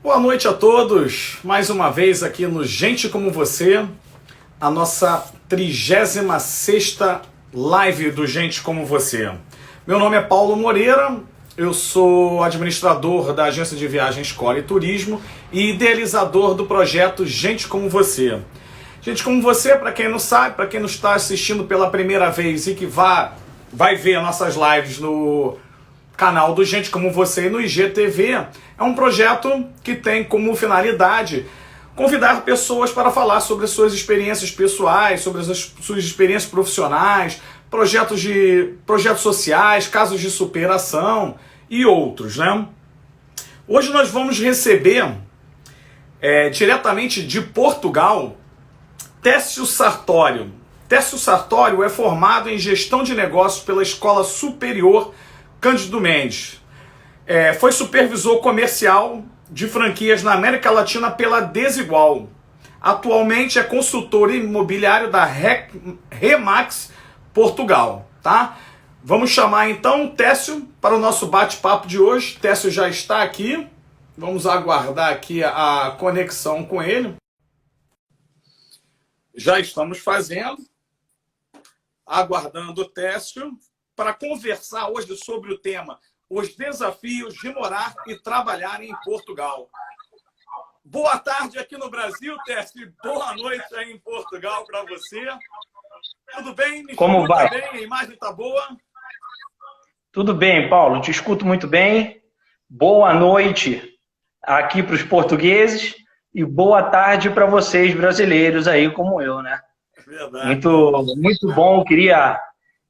Boa noite a todos, mais uma vez aqui no Gente Como Você, a nossa 36ª live do Gente Como Você. Meu nome é Paulo Moreira, eu sou administrador da agência de viagens Core Turismo e idealizador do projeto Gente Como Você. Gente Como Você, para quem não sabe, para quem não está assistindo pela primeira vez e que vai ver nossas lives no canal do Gente Como Você e no IGTV, é um projeto que tem como finalidade convidar pessoas para falar sobre as suas experiências pessoais, sobre as suas experiências profissionais, projetos sociais, casos de superação e outros, né? Hoje nós vamos receber diretamente de Portugal Técio Sartório. Técio Sartório é formado em gestão de negócios pela Escola Superior Cândido Mendes. Foi supervisor comercial de franquias na América Latina pela Desigual. Atualmente é consultor imobiliário da Remax Portugal, tá? Vamos chamar então o Técio para o nosso bate-papo de hoje. Técio já está aqui. Vamos aguardar aqui a conexão com ele. Já estamos fazendo. Aguardando o Técio para conversar hoje sobre o tema os desafios de morar e trabalhar em Portugal. Boa tarde aqui no Brasil, Técio. Boa noite aí em Portugal para você. Tudo bem? Me Como vai? Bem? A imagem está boa? Tudo bem, Paulo. Te escuto muito bem. Boa noite aqui para os portugueses e boa tarde para vocês brasileiros aí como eu, né? Verdade. Muito bom. Queria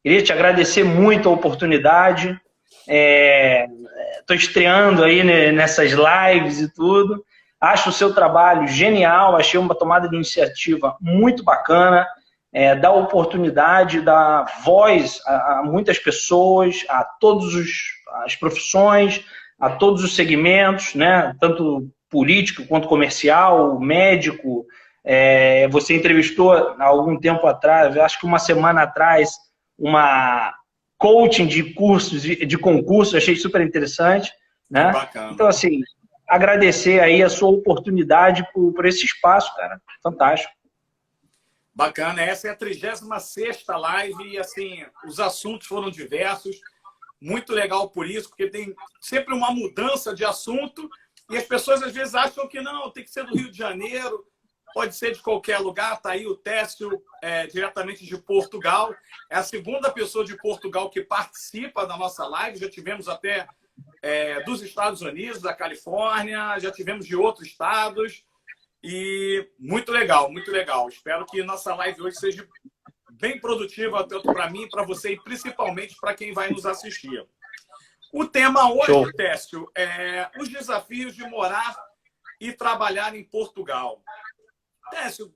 te agradecer muito a oportunidade. Estou estreando aí nessas lives e tudo. Acho o seu trabalho genial, achei uma tomada de iniciativa muito bacana, dá oportunidade, dá voz a muitas pessoas, a todas as profissões, a todos os segmentos, né? Tanto político quanto comercial, médico. Você entrevistou há algum tempo atrás, acho que uma semana atrás, uma coaching de cursos, de concursos, achei super interessante, né? Bacana. Então, assim, agradecer aí a sua oportunidade por esse espaço, cara. Fantástico. Bacana. Essa é a 36ª live e, assim, os assuntos foram diversos. Muito legal por isso, porque tem sempre uma mudança de assunto e as pessoas às vezes acham que não, tem que ser do Rio de Janeiro, pode ser de qualquer lugar. Está aí o Técio, diretamente de Portugal. É a segunda pessoa de Portugal que participa da nossa live. Já tivemos até dos Estados Unidos, da Califórnia, já tivemos de outros estados. E muito legal, muito legal. Espero que nossa live hoje seja bem produtiva, tanto para mim, para você e principalmente para quem vai nos assistir. O tema hoje, Técio, é os desafios de morar e trabalhar em Portugal. Técio,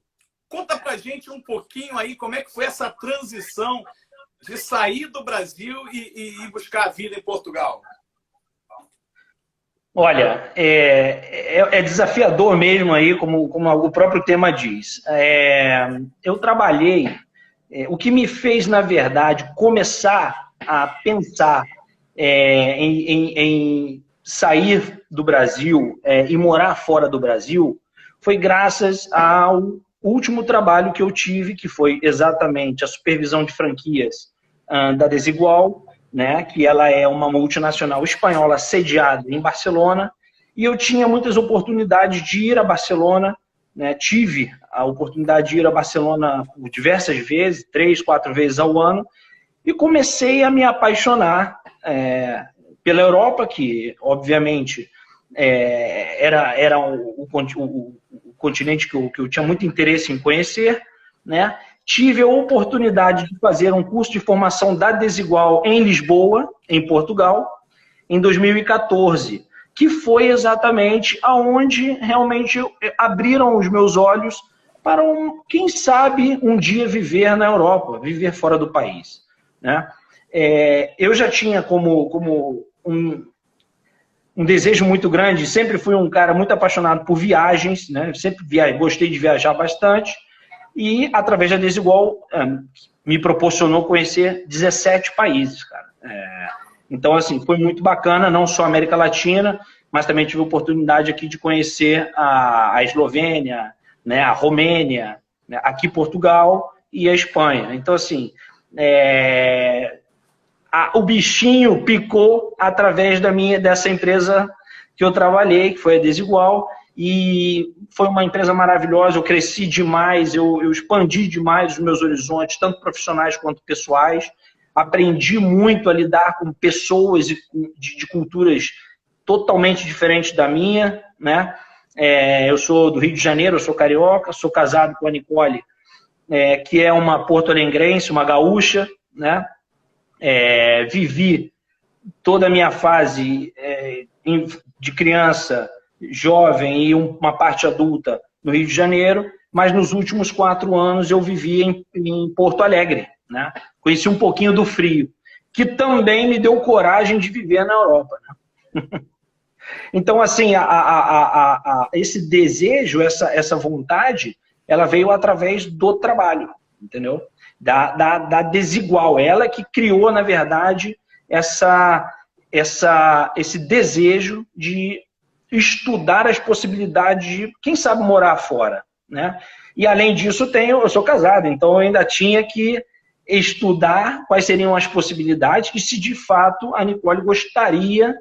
conta pra gente um pouquinho aí como é que foi essa transição de sair do Brasil e buscar a vida em Portugal. Olha, é desafiador mesmo aí, como o próprio tema diz. Eu trabalhei, o que me fez, na verdade, começar a pensar em sair do Brasil e morar fora do Brasil foi graças ao último trabalho que eu tive, que foi exatamente a supervisão de franquias da Desigual, né, que ela é uma multinacional espanhola sediada em Barcelona, e eu tinha muitas oportunidades de ir a Barcelona, né, tive a oportunidade de ir a Barcelona por diversas vezes, 3, 4 vezes ao ano, e comecei a me apaixonar pela Europa, que obviamente era o continente que eu tinha muito interesse em conhecer, né? Tive a oportunidade de fazer um curso de formação da Desigual em Lisboa, em Portugal, em 2014, que foi exatamente aonde realmente abriram os meus olhos para, quem sabe, um dia viver na Europa, viver fora do país, né? Eu já tinha como um desejo muito grande, sempre fui um cara muito apaixonado por viagens, né? Sempre gostei de viajar bastante, e através da Desigual me proporcionou conhecer 17 países, cara. Então, assim, foi muito bacana, não só a América Latina, mas também tive a oportunidade aqui de conhecer a Eslovênia, né, a Romênia, né, aqui Portugal e a Espanha. Então, assim, o bichinho picou através dessa empresa que eu trabalhei, que foi a Desigual, e foi uma empresa maravilhosa. Eu cresci demais, eu expandi demais os meus horizontes, tanto profissionais quanto pessoais. Aprendi muito a lidar com pessoas de culturas totalmente diferentes da minha, né? Eu sou do Rio de Janeiro, eu sou carioca, sou casado com a Nicole, que é uma porto-alegrense, uma gaúcha, né? Vivi toda a minha fase de criança, jovem e uma parte adulta no Rio de Janeiro, mas nos últimos 4 anos eu vivi em Porto Alegre, né? Conheci um pouquinho do frio, que também me deu coragem de viver na Europa, né? Então, assim, esse desejo, essa vontade, ela veio através do trabalho, entendeu? Da Desigual. Ela que criou, na verdade, esse desejo de estudar as possibilidades de, quem sabe, morar fora, né? E, além disso, eu sou casado, então eu ainda tinha que estudar quais seriam as possibilidades e se, de fato, a Nicole gostaria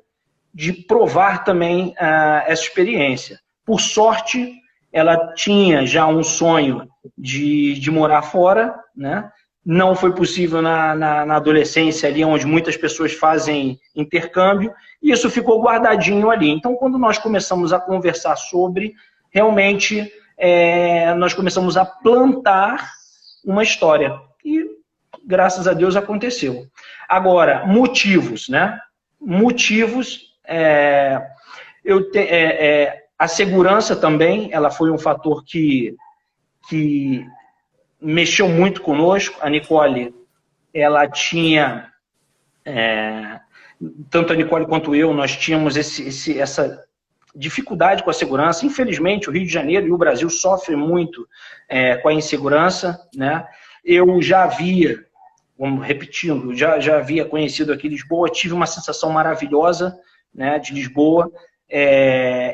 de provar também essa experiência. Por sorte, ela tinha já um sonho de morar fora, né? Não foi possível na adolescência, ali onde muitas pessoas fazem intercâmbio, e isso ficou guardadinho ali. Então, quando nós começamos a conversar sobre, realmente, nós começamos a plantar uma história. E, graças a Deus, aconteceu. Agora, motivos, né? Motivos... a segurança também, ela foi um fator que mexeu muito conosco. A Nicole, ela tinha, tanto a Nicole quanto eu, nós tínhamos essa dificuldade com a segurança. Infelizmente, o Rio de Janeiro e o Brasil sofrem muito com a insegurança, né? Eu já havia, repetindo, já havia conhecido aqui Lisboa, tive uma sensação maravilhosa, né, de Lisboa,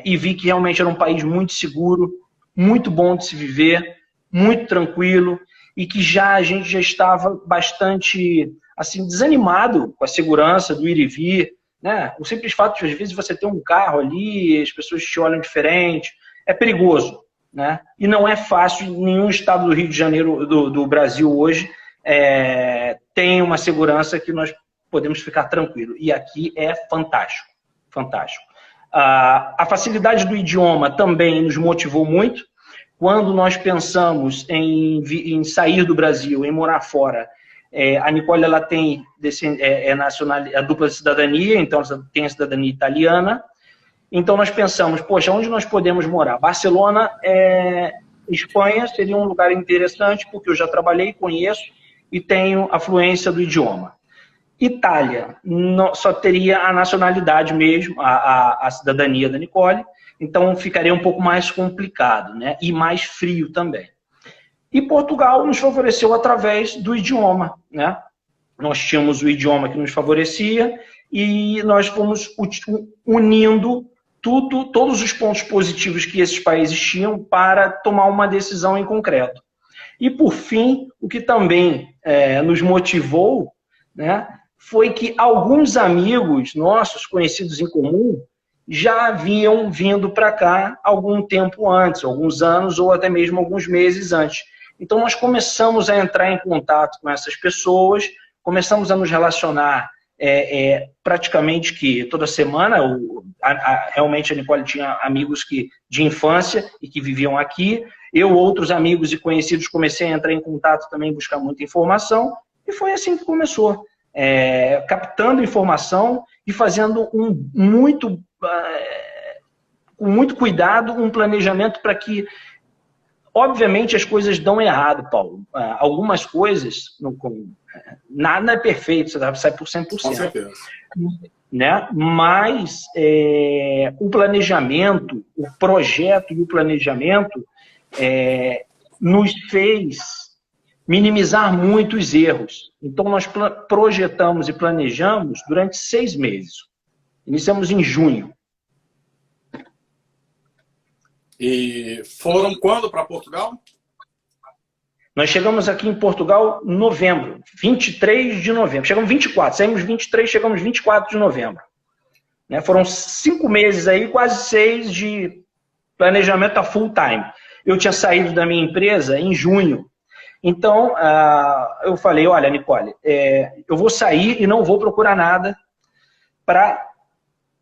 e vi que realmente era um país muito seguro, muito bom de se viver, muito tranquilo, e que a gente já estava bastante assim, desanimado com a segurança do ir e vir, né? O simples fato de, às vezes, você ter um carro ali, as pessoas te olham diferente, é perigoso, né? E não é fácil, nenhum estado do Rio de Janeiro, do Brasil hoje, tem uma segurança que nós podemos ficar tranquilos. E aqui é fantástico. Fantástico. A facilidade do idioma também nos motivou muito. Quando nós pensamos em sair do Brasil, em morar fora, a Nicole, ela tem a dupla cidadania, então ela tem a cidadania italiana. Então nós pensamos, poxa, onde nós podemos morar? Barcelona, Espanha, seria um lugar interessante, porque eu já trabalhei, conheço e tenho a fluência do idioma. Itália, só teria a nacionalidade mesmo, a cidadania da Nicole, então ficaria um pouco mais complicado, né? E mais frio também. E Portugal nos favoreceu através do idioma, né? Nós tínhamos o idioma que nos favorecia e nós fomos unindo todos os pontos positivos que esses países tinham para tomar uma decisão em concreto. E, por fim, o que também nos motivou, né, foi que alguns amigos nossos, conhecidos em comum, já haviam vindo para cá algum tempo antes, alguns anos ou até mesmo alguns meses antes. Então, nós começamos a entrar em contato com essas pessoas, começamos a nos relacionar praticamente que toda semana. Realmente a Nicole tinha amigos de infância e que viviam aqui. Eu, outros amigos e conhecidos, comecei a entrar em contato também, buscar muita informação, e foi assim que começou. Captando informação e fazendo com muito cuidado um planejamento para que, obviamente, as coisas dão errado, Paulo. Algumas coisas, nada é perfeito, você sai por 100%. Com certeza. Né? Mas o planejamento, o projeto e o planejamento nos fez minimizar muitos erros. Então, nós projetamos e planejamos durante 6 meses. Iniciamos em junho. E foram quando para Portugal? Nós chegamos aqui em Portugal em novembro, 23 de novembro. Chegamos 24, saímos 23, chegamos 24 de novembro. Né? Foram 5 meses aí, quase 6 de planejamento a full time. Eu tinha saído da minha empresa em junho. Então, eu falei, olha, Nicole, eu vou sair e não vou procurar nada para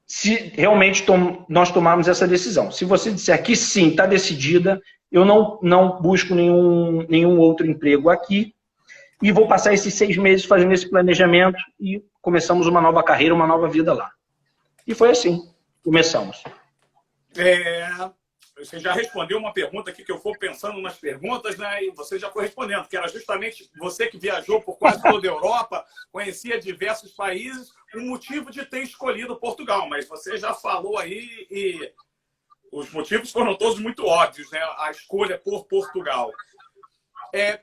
se realmente nós tomarmos essa decisão. Se você disser que sim, está decidida, eu não busco nenhum outro emprego aqui e vou passar esses 6 meses fazendo esse planejamento e começamos uma nova carreira, uma nova vida lá. E foi assim, começamos. Você já respondeu uma pergunta aqui que eu fui pensando nas perguntas, né? E você já foi respondendo, que era justamente você que viajou por quase toda a Europa, conhecia diversos países, o motivo de ter escolhido Portugal. Mas você já falou aí e os motivos foram todos muito óbvios, né? A escolha por Portugal.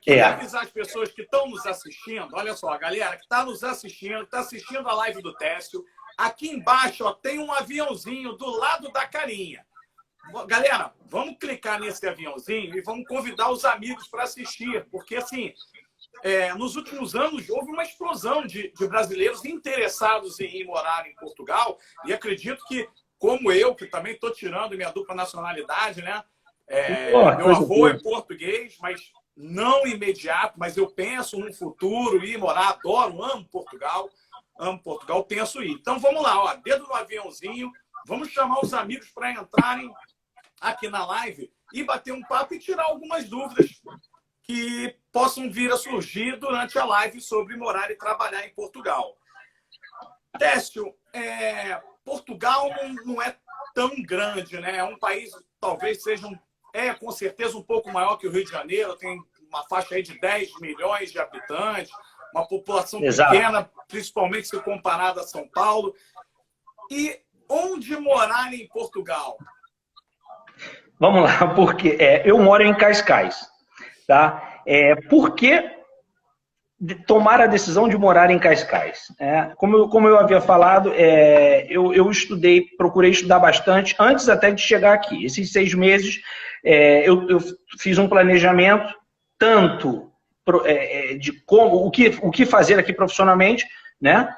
Queria avisar as pessoas que estão nos assistindo, olha só, a galera que está nos assistindo, está assistindo a live do Técio, aqui embaixo ó, tem um aviãozinho do lado da carinha. Galera, vamos clicar nesse aviãozinho e vamos convidar os amigos para assistir, porque assim, nos últimos anos houve uma explosão de brasileiros interessados em morar em Portugal e acredito que, como eu, que também estou tirando minha dupla nacionalidade, né? Meu avô é português, mas não imediato, mas eu penso no futuro ir morar, adoro, amo Portugal, penso ir. Então vamos lá, ó, dedo no aviãozinho, vamos chamar os amigos para entrarem aqui na live e bater um papo e tirar algumas dúvidas que possam vir a surgir durante a live sobre morar e trabalhar em Portugal. Técio, Portugal não é tão grande, né? É um país, talvez seja com certeza um pouco maior que o Rio de Janeiro, tem uma faixa aí de 10 milhões de habitantes, uma população pequena, principalmente se comparada a São Paulo. E onde morar em Portugal? Vamos lá, porque eu moro em Cascais, tá? Por que tomar a decisão de morar em Cascais? Como eu havia falado, eu procurei estudar bastante antes até de chegar aqui. Esses 6 meses eu fiz um planejamento tanto de o que fazer aqui profissionalmente, né?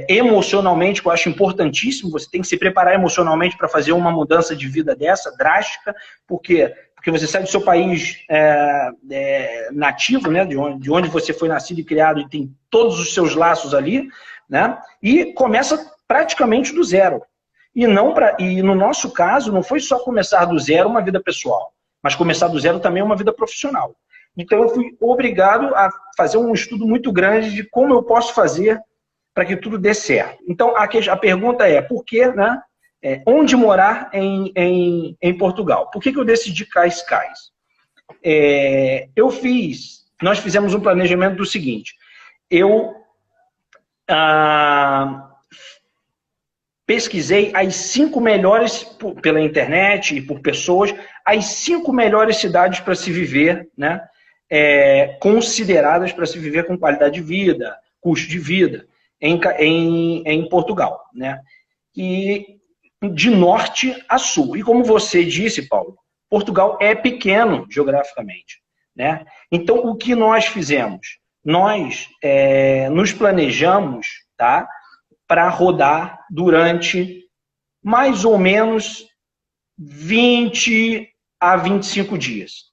Emocionalmente, que eu acho importantíssimo, você tem que se preparar emocionalmente para fazer uma mudança de vida dessa, drástica, porque você sai do seu país nativo, né, de onde você foi nascido e criado e tem todos os seus laços ali, né, e começa praticamente do zero. E no nosso caso, não foi só começar do zero uma vida pessoal, mas começar do zero também uma vida profissional. Então eu fui obrigado a fazer um estudo muito grande de como eu posso fazer para que tudo dê certo. Então, a pergunta é, por que, né? Onde morar em Portugal? Por que eu decidi Cascais? Nós fizemos um planejamento do seguinte, eu pesquisei as 5 melhores, pela internet e por pessoas, as 5 melhores cidades para se viver, né? Consideradas para se viver com qualidade de vida, custo de vida, em Portugal, né? E de norte a sul. E como você disse, Paulo, Portugal é pequeno geograficamente, né? Então, o que nós fizemos? Nós nos planejamos, tá, para rodar durante mais ou menos 20 a 25 dias,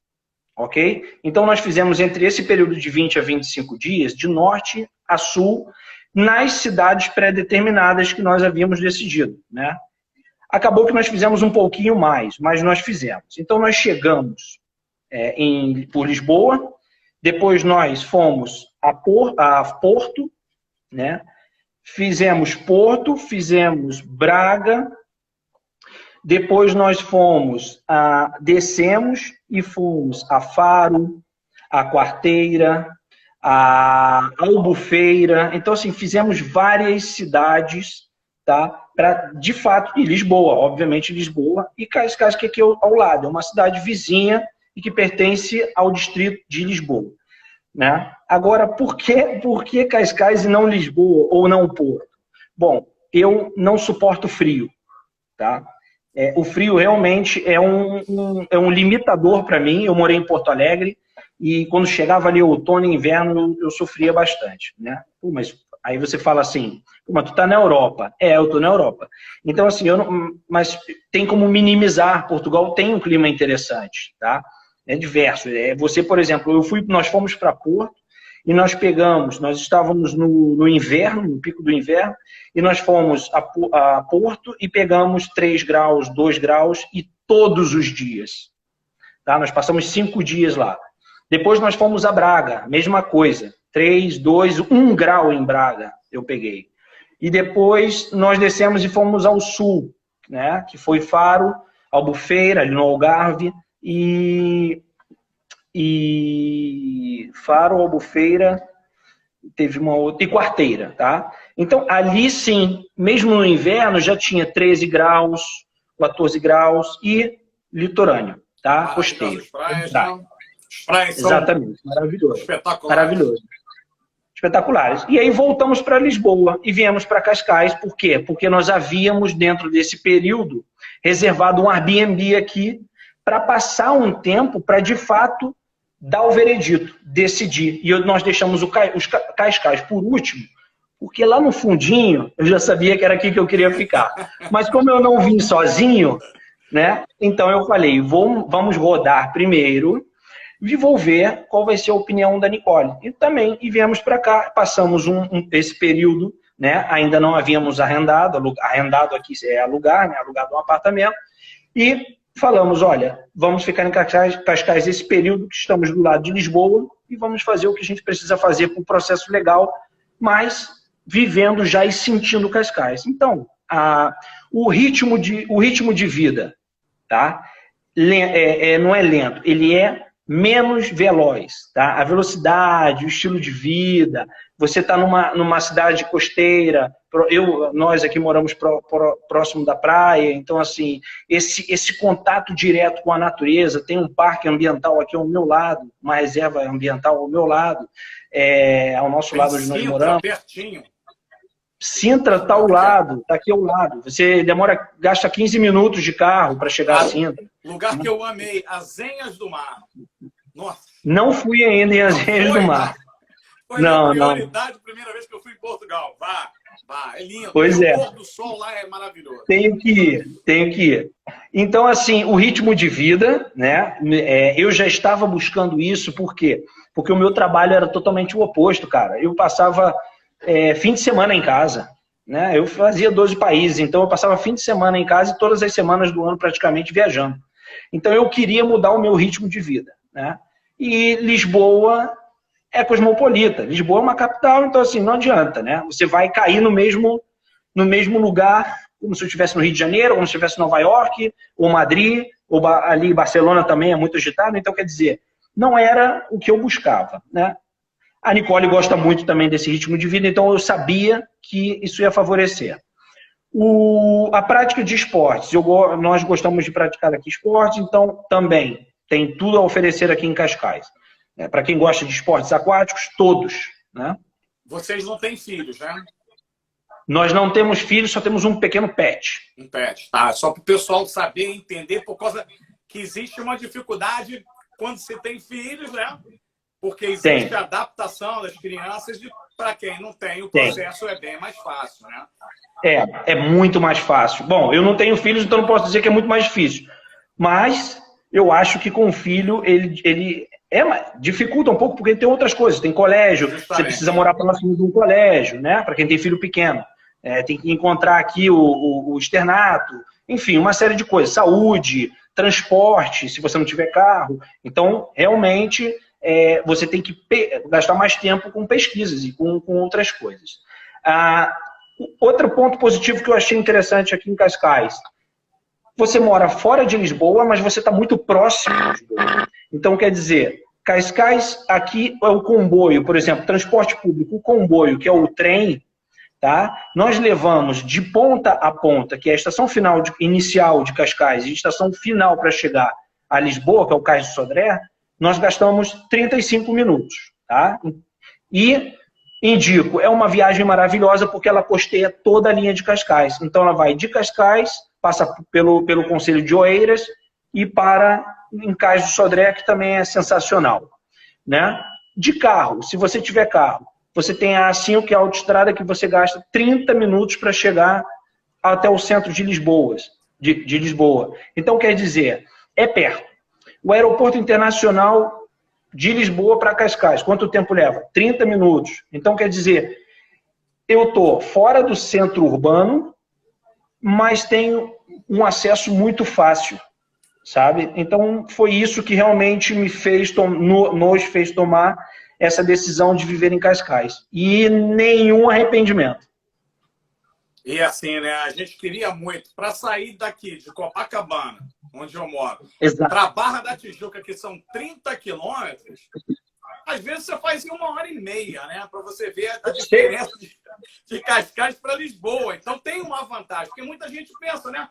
ok? Então, nós fizemos entre esse período de 20 a 25 dias, de norte a sul, nas cidades pré-determinadas que nós havíamos decidido, né? Acabou que nós fizemos um pouquinho mais, mas nós fizemos. Então, nós chegamos por Lisboa, depois nós fomos a Porto, né? Fizemos Porto, fizemos Braga, depois nós descemos e fomos a Faro, a Quarteira, a Albufeira. Então, assim, fizemos várias cidades, tá? De fato, e Lisboa, obviamente Lisboa, e Cascais, que é aqui ao lado, é uma cidade vizinha e que pertence ao distrito de Lisboa, né? Agora, por que Cascais e não Lisboa ou não Porto? Bom, eu não suporto frio, tá? O frio realmente é um limitador para mim. Eu morei em Porto Alegre e quando chegava ali outono e inverno eu sofria bastante, né? Pô, mas aí você fala assim, mas tu tá na Europa. Eu tô na Europa. Então, assim, mas tem como minimizar. Portugal tem um clima interessante, tá? É diverso. Você, por exemplo, nós fomos para Porto e nós estávamos no inverno, no pico do inverno, e nós fomos a Porto e pegamos 3 graus, 2 graus, e todos os dias. Tá? Nós passamos 5 dias lá. Depois nós fomos a Braga, mesma coisa. 3, 2, 1 grau em Braga eu peguei. E depois nós descemos e fomos ao sul, né? Que foi Faro, Albufeira, ali no Algarve, e Faro, Albufeira, teve uma outra, e Quarteira, tá? Então, ali sim, mesmo no inverno, já tinha 13 graus, 14 graus e litorâneo, tá? Costeiro. Praias, não? As praias são exatamente, maravilhoso. Espetaculares. Maravilhoso. Espetaculares. E aí voltamos para Lisboa e viemos para Cascais. Por quê? Porque nós havíamos, dentro desse período, reservado um Airbnb aqui para passar um tempo para, de fato, dar o veredito, decidir. E nós deixamos os Cascais por último, porque lá no fundinho eu já sabia que era aqui que eu queria ficar. Mas como eu não vim sozinho, né? Então eu falei, vamos rodar primeiro e vou ver qual vai ser a opinião da Nicole. E viemos para cá, passamos esse período, né? Ainda não havíamos arrendado aqui é alugar, né? Alugado um apartamento, e falamos, olha, vamos ficar em Cascais esse período que estamos do lado de Lisboa e vamos fazer o que a gente precisa fazer para o processo legal, mas vivendo já e sentindo Cascais. Então, o ritmo de vida, tá? Não é lento, ele é menos veloz, tá? A velocidade, o estilo de vida, você está numa cidade costeira, nós aqui moramos próximo da praia, então assim, esse contato direto com a natureza, tem um parque ambiental aqui ao meu lado, uma reserva ambiental ao meu lado, ao nosso lado onde nós moramos. Pertinho. Sintra está ao lado, está aqui ao lado. Você gasta 15 minutos de carro para chegar a Sintra. Lugar que eu amei, Azenhas do Mar. Nossa. Não fui ainda em Azenhas do Mar. Foi a prioridade, primeira vez que eu fui em Portugal. Vá, é lindo. Pois é. O pôr do sol lá é maravilhoso. Tenho que ir. Então, assim, o ritmo de vida, né? Eu já estava buscando isso, por quê? Porque o meu trabalho era totalmente o oposto, cara. Eu passava fim de semana em casa, né? Eu fazia 12 países, então eu passava fim de semana em casa e todas as semanas do ano praticamente viajando. Então eu queria mudar o meu ritmo de vida, né? E Lisboa é cosmopolita. Lisboa é uma capital, então assim, não adianta, né? Você vai cair no mesmo lugar, como se eu estivesse no Rio de Janeiro, como se eu estivesse em Nova York, ou Madrid, ou ali Barcelona também é muito agitado, então quer dizer, não era o que eu buscava, né? A Nicole gosta muito também desse ritmo de vida, então eu sabia que isso ia favorecer. A prática de esportes, nós gostamos de praticar aqui esportes, então também tem tudo a oferecer aqui em Cascais. Para quem gosta de esportes aquáticos, todos, né? Vocês não têm filhos, né? Nós não temos filhos, só temos um pequeno pet. Um pet, tá? Só para o pessoal saber e entender, por causa que existe uma dificuldade quando você tem filhos, né? Porque existe a adaptação das crianças, para quem não tem, o processo é bem mais fácil, né? É muito mais fácil. Bom, eu não tenho filhos, então não posso dizer que é muito mais difícil. Mas eu acho que com o filho, ele dificulta um pouco, porque tem outras coisas. Tem colégio, você precisa morar próximo de um colégio, né? Para quem tem filho pequeno. Tem que encontrar aqui o externato, enfim, uma série de coisas. Saúde, transporte, se você não tiver carro. Então, realmente, você tem que gastar mais tempo com pesquisas e com outras coisas. Outro ponto positivo que eu achei interessante aqui em Cascais, você mora fora de Lisboa, mas você está muito próximo de Lisboa. Então, quer dizer, Cascais aqui é o comboio, por exemplo, transporte público, o comboio, que é o trem, tá? Nós levamos de ponta a ponta, que é a estação inicial de Cascais, e a estação final para chegar a Lisboa, que é o Cais de Sodré, nós gastamos 35 minutos, tá? E indico, é uma viagem maravilhosa porque ela costeia toda a linha de Cascais. Então ela vai de Cascais passa pelo Conselho de Oeiras e para em Cais do Sodré, que também é sensacional, né? De carro, se você tiver carro, você tem a A5, que é a autoestrada que você gasta 30 minutos para chegar até o centro de Lisboa. Então, quer dizer, é perto. O aeroporto internacional de Lisboa para Cascais, quanto tempo leva? 30 minutos. Então, quer dizer, eu estou fora do centro urbano, mas tenho um acesso muito fácil, sabe? Então, foi isso que realmente nos fez tomar essa decisão de viver em Cascais. E nenhum arrependimento. E assim, né? A gente queria muito, para sair daqui de Copacabana, onde eu moro, para Barra da Tijuca, que são 30 quilômetros, às vezes você faz em 1h30, né? Para você ver a diferença de Cascais para Lisboa. Então tem uma vantagem, porque muita gente pensa, né?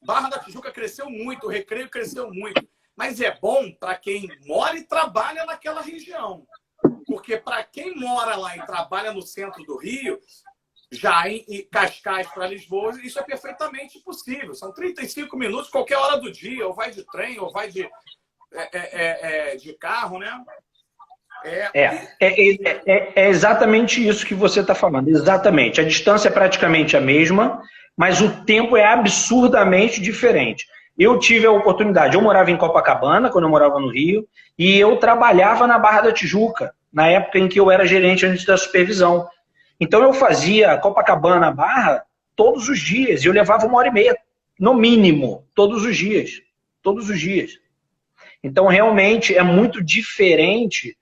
Barra da Tijuca cresceu muito, o Recreio cresceu muito. Mas é bom para quem mora e trabalha naquela região. Porque para quem mora lá e trabalha no centro do Rio, já em Cascais para Lisboa, isso é perfeitamente possível. São 35 minutos, qualquer hora do dia, ou vai de trem, ou vai de carro, né? É exatamente isso que você está falando. Exatamente. A distância é praticamente a mesma, mas o tempo é absurdamente diferente. Eu tive a oportunidade, eu morava em Copacabana, quando eu morava no Rio, e eu trabalhava na Barra da Tijuca, na época em que eu era gerente antes da supervisão. Então eu fazia Copacabana-Barra todos os dias, e eu levava 1h30, no mínimo, todos os dias. Todos os dias. Então realmente é muito diferente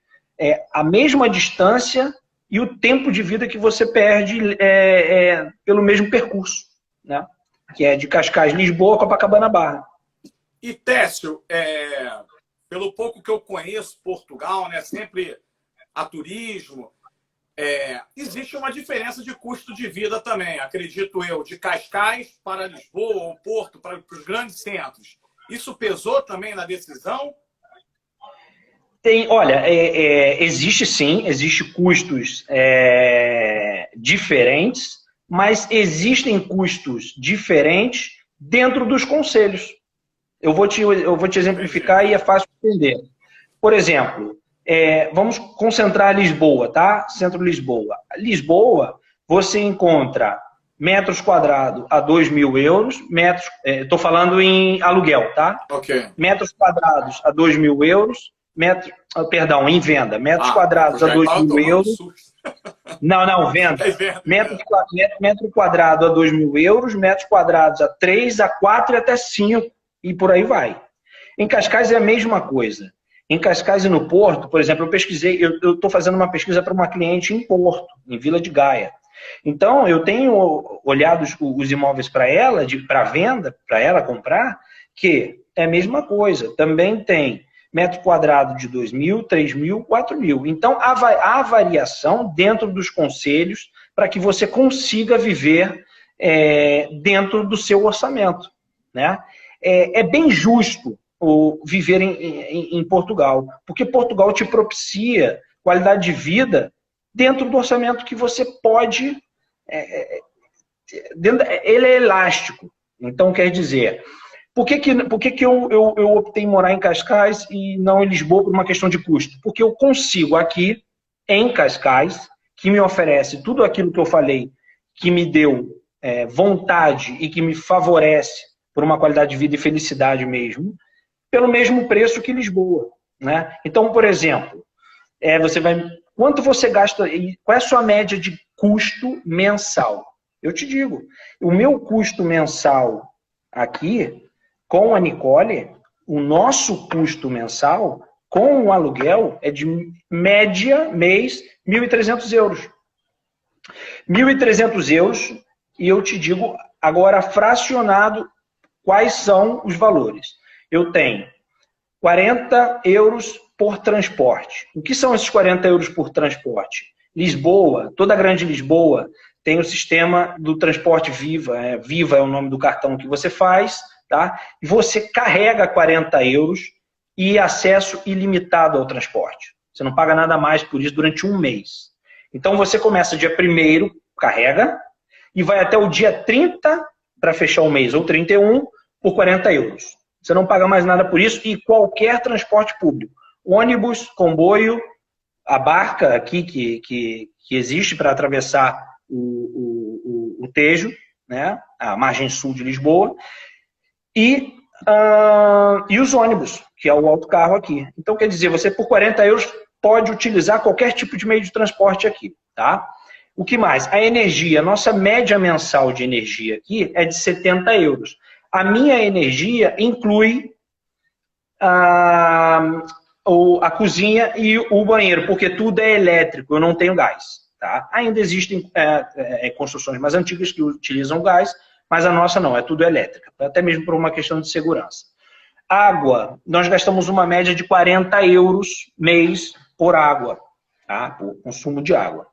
a mesma distância e o tempo de vida que você perde pelo mesmo percurso, né? Que é de Cascais, Lisboa, Copacabana-Barra. E Técio, pelo pouco que eu conheço Portugal, né, sempre a turismo, existe uma diferença de custo de vida também, acredito eu, de Cascais para Lisboa ou Porto, para os grandes centros. Isso pesou também na decisão? Olha, existe sim, existe custos diferentes, mas existem custos diferentes dentro dos concelhos. Eu vou te exemplificar e é fácil de entender. Por exemplo, vamos concentrar Lisboa, tá? Centro Lisboa. Lisboa, você encontra metros quadrados a 2.000 euros, estou falando em aluguel, tá? Ok. Metros quadrados a 2.000 euros, em venda, metros quadrados a 2.000 euros. Não, venda. Metro quadrado a 2.000 euros, metros quadrados a 3, a 4 e até 5, e por aí vai. Em Cascais é a mesma coisa. Em Cascais e no Porto, por exemplo, eu pesquisei, eu estou fazendo uma pesquisa para uma cliente em Porto, em Vila de Gaia. Então, eu tenho olhado os imóveis para ela, para venda, para ela comprar, que é a mesma coisa. Também tem metro quadrado de 2.000, 3.000, 4.000. Então, há variação dentro dos concelhos para que você consiga viver dentro do seu orçamento, né? É bem justo viver em Portugal, porque Portugal te propicia qualidade de vida dentro do orçamento que você pode... ele é elástico. Então, quer dizer... Por que eu optei em morar em Cascais e não em Lisboa por uma questão de custo? Porque eu consigo aqui, em Cascais, que me oferece tudo aquilo que eu falei, que me deu vontade e que me favorece por uma qualidade de vida e felicidade mesmo, pelo mesmo preço que Lisboa, né? Então, por exemplo, quanto você gasta, qual é a sua média de custo mensal? Eu te digo, o meu custo mensal aqui... Com a Nicole, o nosso custo mensal com o aluguel é de média mês 1.300 euros. 1.300 euros, e eu te digo agora fracionado quais são os valores. Eu tenho 40 euros por transporte. O que são esses 40 euros por transporte? Lisboa, toda a grande Lisboa, tem o sistema do transporte Viva. Viva é o nome do cartão que você faz, tá? E você carrega 40 euros e acesso ilimitado ao transporte. Você não paga nada mais por isso durante um mês. Então você começa dia 1º, carrega, e vai até o dia 30 para fechar o mês, ou 31 por 40 euros. Você não paga mais nada por isso e qualquer transporte público. Ônibus, comboio, a barca aqui que existe para atravessar o Tejo, né, a margem sul de Lisboa, e os ônibus, que é o autocarro aqui. Então, quer dizer, você por 40 euros pode utilizar qualquer tipo de meio de transporte aqui, tá? O que mais? A energia, nossa média mensal de energia aqui é de 70 euros. A minha energia inclui a cozinha e o banheiro, porque tudo é elétrico, eu não tenho gás. Tá? Ainda existem construções mais antigas que utilizam gás, mas a nossa não, é tudo elétrica, até mesmo por uma questão de segurança. Água, nós gastamos uma média de 40 euros mês por água, tá? Por consumo de água.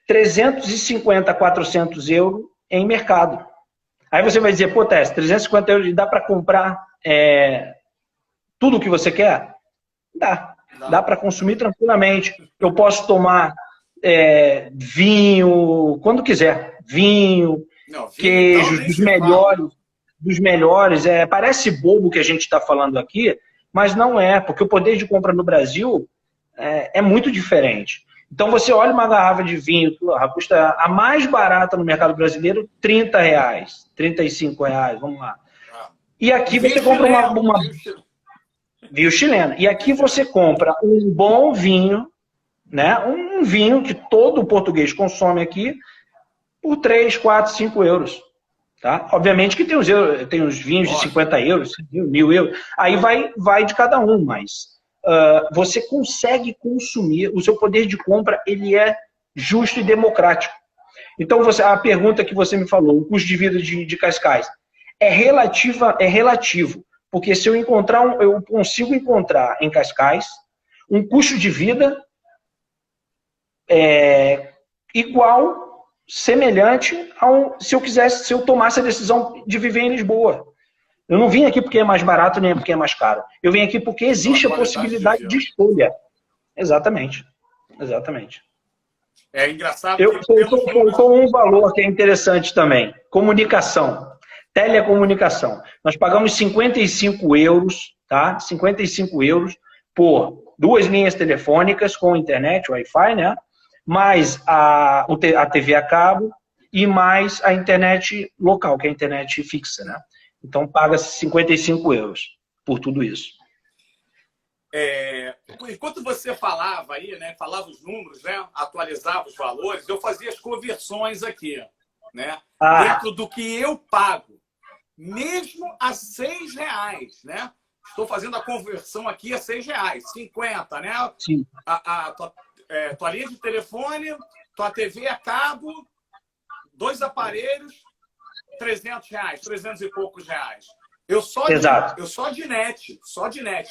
350 a 400 euros em mercado. Aí você vai dizer, pô, Tess, 350 euros dá para comprar tudo o que você quer? Dá para consumir tranquilamente. Eu posso tomar vinho, quando quiser. Vinho, queijos, dos melhores. Parece bobo que a gente está falando aqui, mas não é, porque o poder de compra no Brasil é muito diferente. Então você olha uma garrafa de vinho, custa a mais barata no mercado brasileiro, R$30, R$35, vamos lá. E aqui você compra uma vinho chileno. E aqui você compra um bom vinho, né? Um vinho que todo português consome aqui por 3, 4, 5 euros. Tá? Obviamente que tem os vinhos de 50 euros, 1.000 euros. Aí vai de cada um, mas você consegue consumir, o seu poder de compra ele é justo e democrático. Então, a pergunta que você me falou, o custo de vida de Cascais, é relativo. Porque se eu consigo encontrar em Cascais um custo de vida igual, semelhante se eu tomasse a decisão de viver em Lisboa. Eu não vim aqui porque é mais barato nem porque é mais caro. Eu vim aqui porque existe a possibilidade de escolha. Exatamente. É engraçado. Eu com um valor que é interessante também. Comunicação. Telecomunicação. Nós pagamos 55 euros, tá? 55 euros por 2 linhas telefônicas com internet, Wi-Fi, né? Mais a TV a cabo e mais a internet local, que é a internet fixa, né? Então paga-se 55 euros por tudo isso. Enquanto você falava aí, né? Falava os números, né? Atualizava os valores, eu fazia as conversões aqui, né? Dentro do que eu pago. Mesmo a R$6, né? Estou fazendo a conversão aqui a R$6, 50, né? Sim. Tua linha de telefone, tua TV a cabo, 2 aparelhos, R$300, 300 e poucos reais. Eu só de net,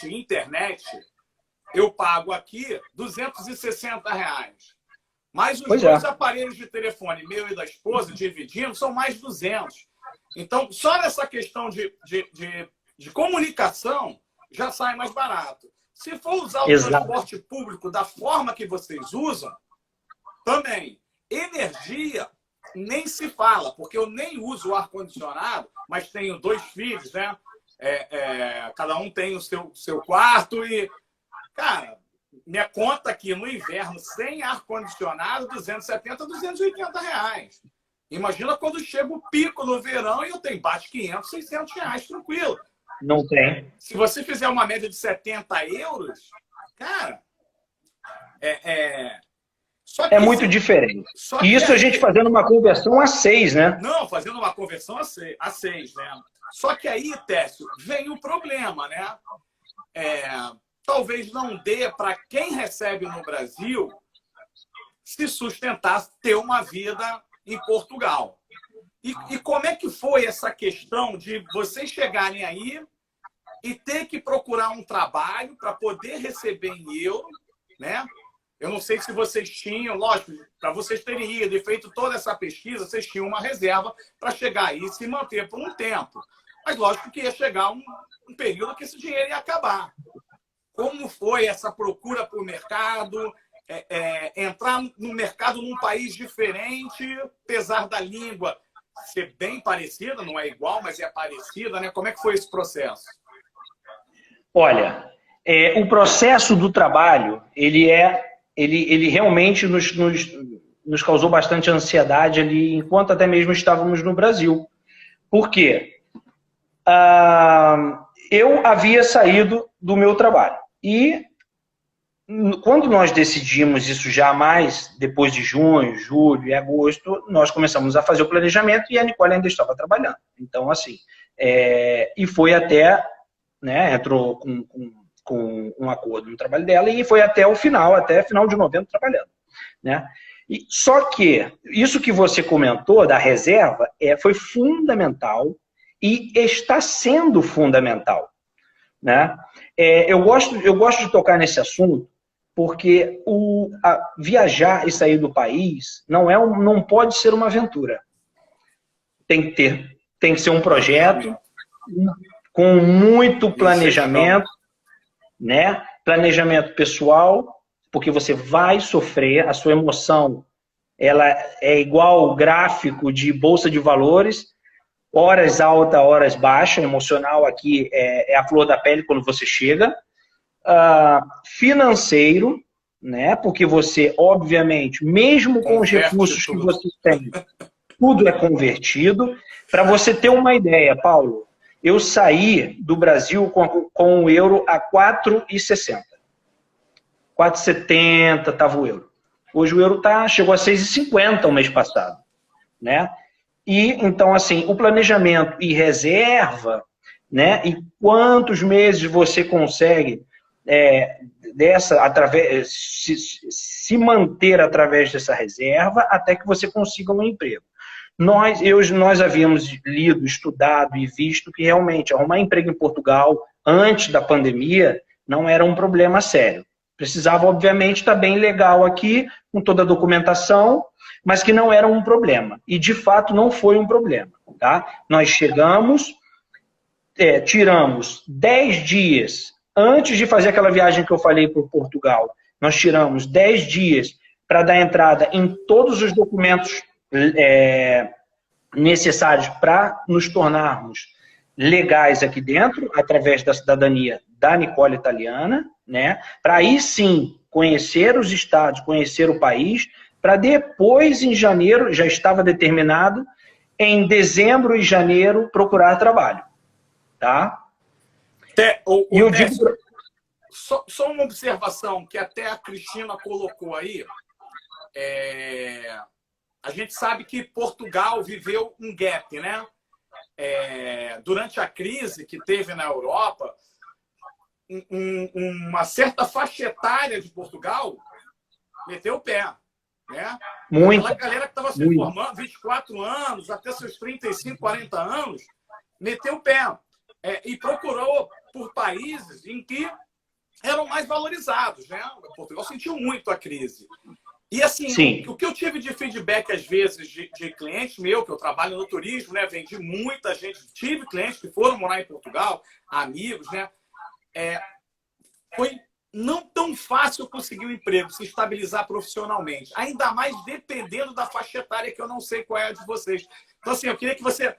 internet, eu pago aqui R$260. Mas os 2 aparelhos de telefone, meu e da esposa, dividindo, são mais 200. Então, só nessa questão de comunicação, já sai mais barato. Se for usar o transporte público da forma que vocês usam, também. Energia, nem se fala, porque eu nem uso o ar-condicionado, mas tenho 2 filhos, né? Cada um tem o seu quarto e... Cara, minha conta aqui no inverno, sem ar-condicionado, 270, 280 reais. Imagina quando chega o pico no verão e eu tenho bate 500, 600 reais, tranquilo. Não tem. Se você fizer uma média de 70 euros, cara, é muito diferente. E isso a gente fazendo uma conversão a 6, né? Não, fazendo uma conversão a 6, né? Só que aí, Técio, vem o problema, né? Talvez não dê para quem recebe no Brasil se sustentar, ter uma vida em Portugal. E como é que foi essa questão de vocês chegarem aí e ter que procurar um trabalho para poder receber em euro, né? Eu não sei se vocês tinham, lógico, para vocês terem ido e feito toda essa pesquisa, vocês tinham uma reserva para chegar aí e se manter por um tempo. Mas lógico que ia chegar um período que esse dinheiro ia acabar. Como foi essa procura para o mercado? Entrar no mercado num país diferente, apesar da língua ser bem parecida, não é igual, mas é parecida, né? Como é que foi esse processo? Olha, o processo do trabalho, ele realmente nos causou bastante ansiedade ali, enquanto até mesmo estávamos no Brasil. Por quê? Eu havia saído do meu trabalho. E quando nós decidimos isso já mais, depois de junho, julho e agosto, nós começamos a fazer o planejamento e a Nicole ainda estava trabalhando. Então, assim, e foi até, né, entrou com um acordo no trabalho dela e foi até final de novembro trabalhando, né? Só que isso que você comentou da reserva foi fundamental e está sendo fundamental, né? Eu gosto de tocar nesse assunto porque viajar e sair do país não pode ser uma aventura. Tem que ser um projeto com muito planejamento, né? Planejamento pessoal, porque você vai sofrer, a sua emoção ela é igual ao gráfico de bolsa de valores, horas alta, horas baixa, emocional aqui é a flor da pele quando você chega. Financeiro, né? Porque você, obviamente, mesmo com os recursos que você tem, tudo é convertido. Para você ter uma ideia, Paulo, eu saí do Brasil com o euro a 4,60. 4,70 estava o euro. Hoje o euro chegou a 6,50 o mês passado, né? E, então, assim, o planejamento e reserva, né? E quantos meses você consegue se manter através dessa reserva até que você consiga um emprego. Nós havíamos lido, estudado e visto que realmente arrumar emprego em Portugal antes da pandemia não era um problema sério. Precisava, obviamente, estar bem legal aqui, com toda a documentação, mas que não era um problema. E, de fato, não foi um problema. Tá? Nós chegamos, tiramos 10 dias, antes de fazer aquela viagem que eu falei para Portugal, nós tiramos 10 dias para dar entrada em todos os documentos necessários para nos tornarmos legais aqui dentro, através da cidadania da Nicole italiana, né? Para aí sim conhecer os estados, conhecer o país, para depois, em janeiro, já estava determinado, em dezembro e janeiro, procurar trabalho. Tá? Só uma observação que até a Cristina colocou aí. A gente sabe que Portugal viveu um gap, né? Durante a crise que teve na Europa, uma certa faixa etária de Portugal meteu o pé, né? Muito. Aquela galera que estava se formando, 24 anos, até seus 35, 40 anos, meteu o pé. E procurou por países em que eram mais valorizados, né? Portugal sentiu muito a crise. E assim, o que eu tive de feedback, às vezes, de cliente meu, que eu trabalho no turismo, né? Vendi muita gente, tive clientes que foram morar em Portugal, amigos, né? Foi não tão fácil conseguir um emprego, se estabilizar profissionalmente. Ainda mais dependendo da faixa etária, que eu não sei qual é a de vocês. Então, assim, eu queria que você...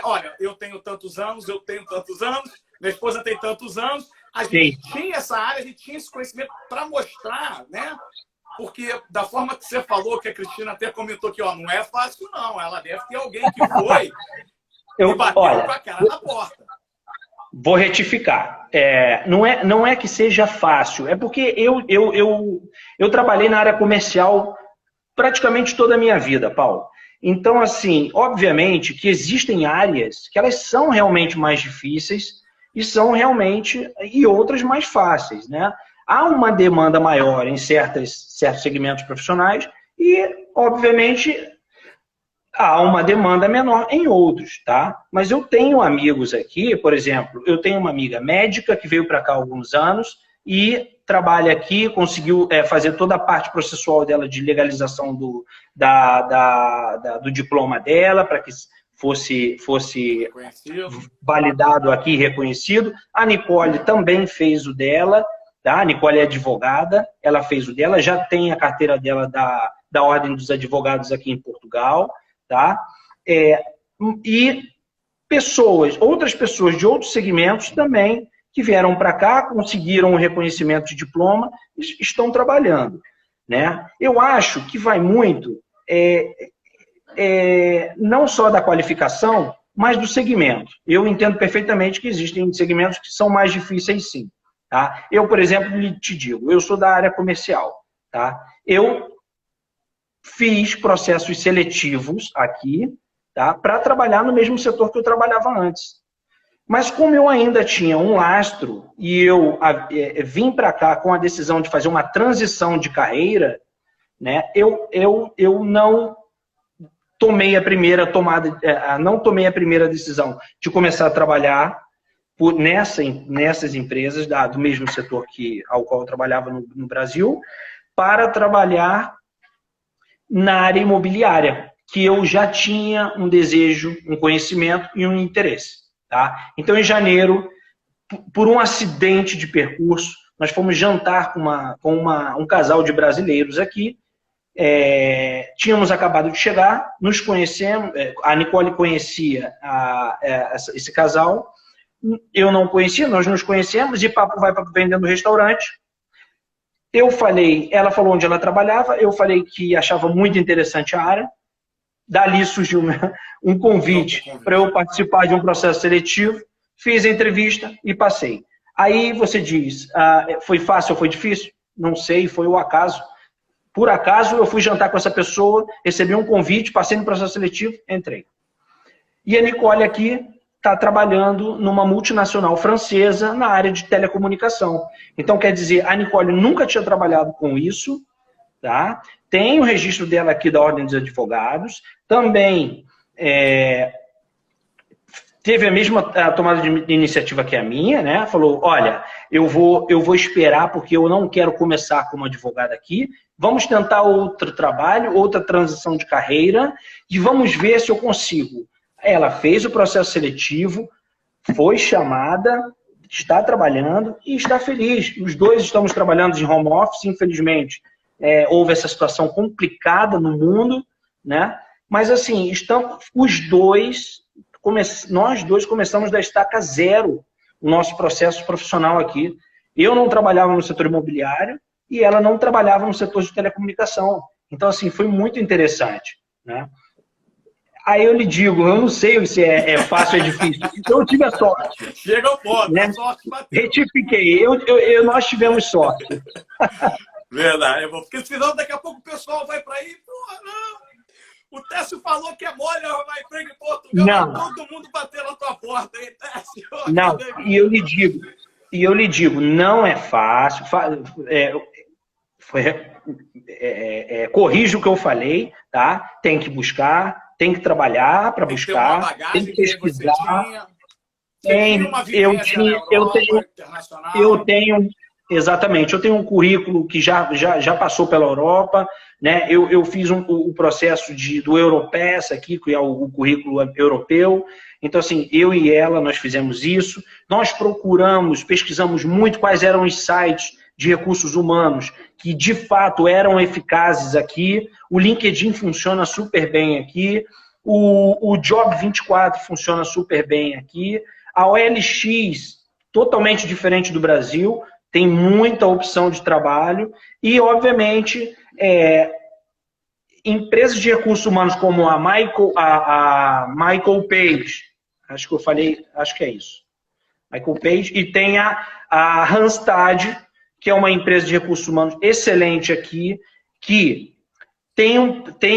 Olha, eu tenho tantos anos, minha esposa tem tantos anos. A gente tinha essa área, a gente tinha esse conhecimento para mostrar, né? Porque da forma que você falou, que a Cristina até comentou que não é fácil, não. Ela deve ter alguém que foi e bateu com a cara na porta. Vou retificar. Não é que seja fácil, é porque eu trabalhei na área comercial praticamente toda a minha vida, Paulo. Então, assim, obviamente que existem áreas que elas são realmente mais difíceis e outras mais fáceis, né? Há uma demanda maior em certos segmentos profissionais e, obviamente, há uma demanda menor em outros, tá? Mas eu tenho amigos aqui, por exemplo, eu tenho uma amiga médica que veio para cá há alguns anos e trabalha aqui, conseguiu fazer toda a parte processual dela de legalização do diploma dela, para que fosse validado aqui e reconhecido. A Nicole também fez o dela, tá? A Nicole é advogada, ela fez o dela, já tem a carteira dela da Ordem dos Advogados aqui em Portugal, tá? E outras pessoas de outros segmentos também que vieram para cá, conseguiram um reconhecimento de diploma, estão trabalhando, né? Eu acho que vai muito não só da qualificação, mas do segmento. Eu entendo perfeitamente que existem segmentos que são mais difíceis, sim. Tá? Eu, por exemplo, te digo, eu sou da área comercial. Tá? Eu fiz processos seletivos aqui, tá? Para trabalhar no mesmo setor que eu trabalhava antes. Mas como eu ainda tinha um lastro e eu vim para cá com a decisão de fazer uma transição de carreira, né, eu não tomei a primeira decisão de começar a trabalhar nessas empresas do mesmo setor ao qual eu trabalhava no Brasil, para trabalhar na área imobiliária, que eu já tinha um desejo, um conhecimento e um interesse. Tá? Então, em janeiro, por um acidente de percurso, nós fomos jantar com um casal de brasileiros aqui. Tínhamos acabado de chegar, nos conhecemos, a Nicole conhecia esse casal, eu não conhecia, nós nos conhecemos e papo vai para vender no restaurante. Ela falou onde ela trabalhava, eu falei que achava muito interessante a área. Dali surgiu um convite para eu participar de um processo seletivo, fiz a entrevista e passei. Aí você diz, foi fácil ou foi difícil? Não sei, foi o acaso. Por acaso eu fui jantar com essa pessoa, recebi um convite, passei no processo seletivo, entrei. E a Nicole aqui está trabalhando numa multinacional francesa na área de telecomunicação. Então, quer dizer, a Nicole nunca tinha trabalhado com isso, tá? Tem o registro dela aqui da Ordem dos Advogados, também teve a mesma tomada de iniciativa que a minha, né? Falou, olha, eu vou esperar porque eu não quero começar como advogada aqui, vamos tentar outro trabalho, outra transição de carreira e vamos ver se eu consigo. Ela fez o processo seletivo, foi chamada, está trabalhando e está feliz. Os dois estamos trabalhando de home office, infelizmente. Houve essa situação complicada no mundo, né? Mas assim, nós dois começamos da estaca zero o nosso processo profissional aqui. Eu não trabalhava no setor imobiliário e ela não trabalhava no setor de telecomunicação. Então, assim, foi muito interessante, né? Aí eu lhe digo, eu não sei se é fácil ou é difícil. Então eu tive a sorte. Chega ao ponto, né? A sorte bateu. Retifiquei, nós tivemos sorte. Verdade, porque senão daqui a pouco o pessoal vai para aí, porra, não. O Técio falou que é mole, vai emprego em Portugal, não. Todo mundo bater na tua porta, hein, Técio? Não, e eu lhe digo, não é fácil. Corrijo o que eu falei, tá? Tem que buscar, tem que trabalhar para buscar, tem que pesquisar. Exatamente, eu tenho um currículo que já passou pela Europa, né? Eu fiz o processo do Europass aqui, que é o currículo europeu. Então, assim, eu e ela, nós fizemos isso. Nós pesquisamos muito quais eram os sites de recursos humanos que, de fato, eram eficazes aqui. O LinkedIn funciona super bem aqui. O Job24 funciona super bem aqui. A OLX, totalmente diferente do Brasil, tem muita opção de trabalho. E, obviamente, empresas de recursos humanos como a Michael Page, acho que é isso. Michael Page, e tem a Randstad, que é uma empresa de recursos humanos excelente aqui, que tem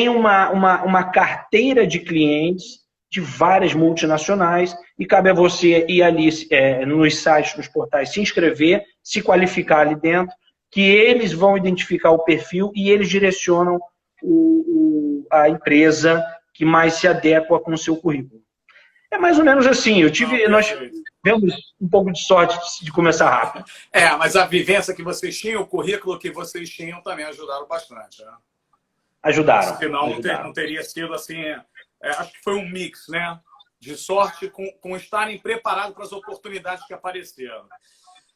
uma carteira de clientes de várias multinacionais e cabe a você ir ali nos sites, nos portais, se inscrever, se qualificar ali dentro, que eles vão identificar o perfil e eles direcionam a empresa que mais se adequa com o seu currículo. É mais ou menos assim. Nós tivemos um pouco de sorte de começar rápido. Mas a vivência que vocês tinham, o currículo que vocês tinham também ajudaram bastante, né? Ajudaram. Senão não teria sido assim. Acho que foi um mix, né? De sorte com estarem preparados para as oportunidades que apareceram.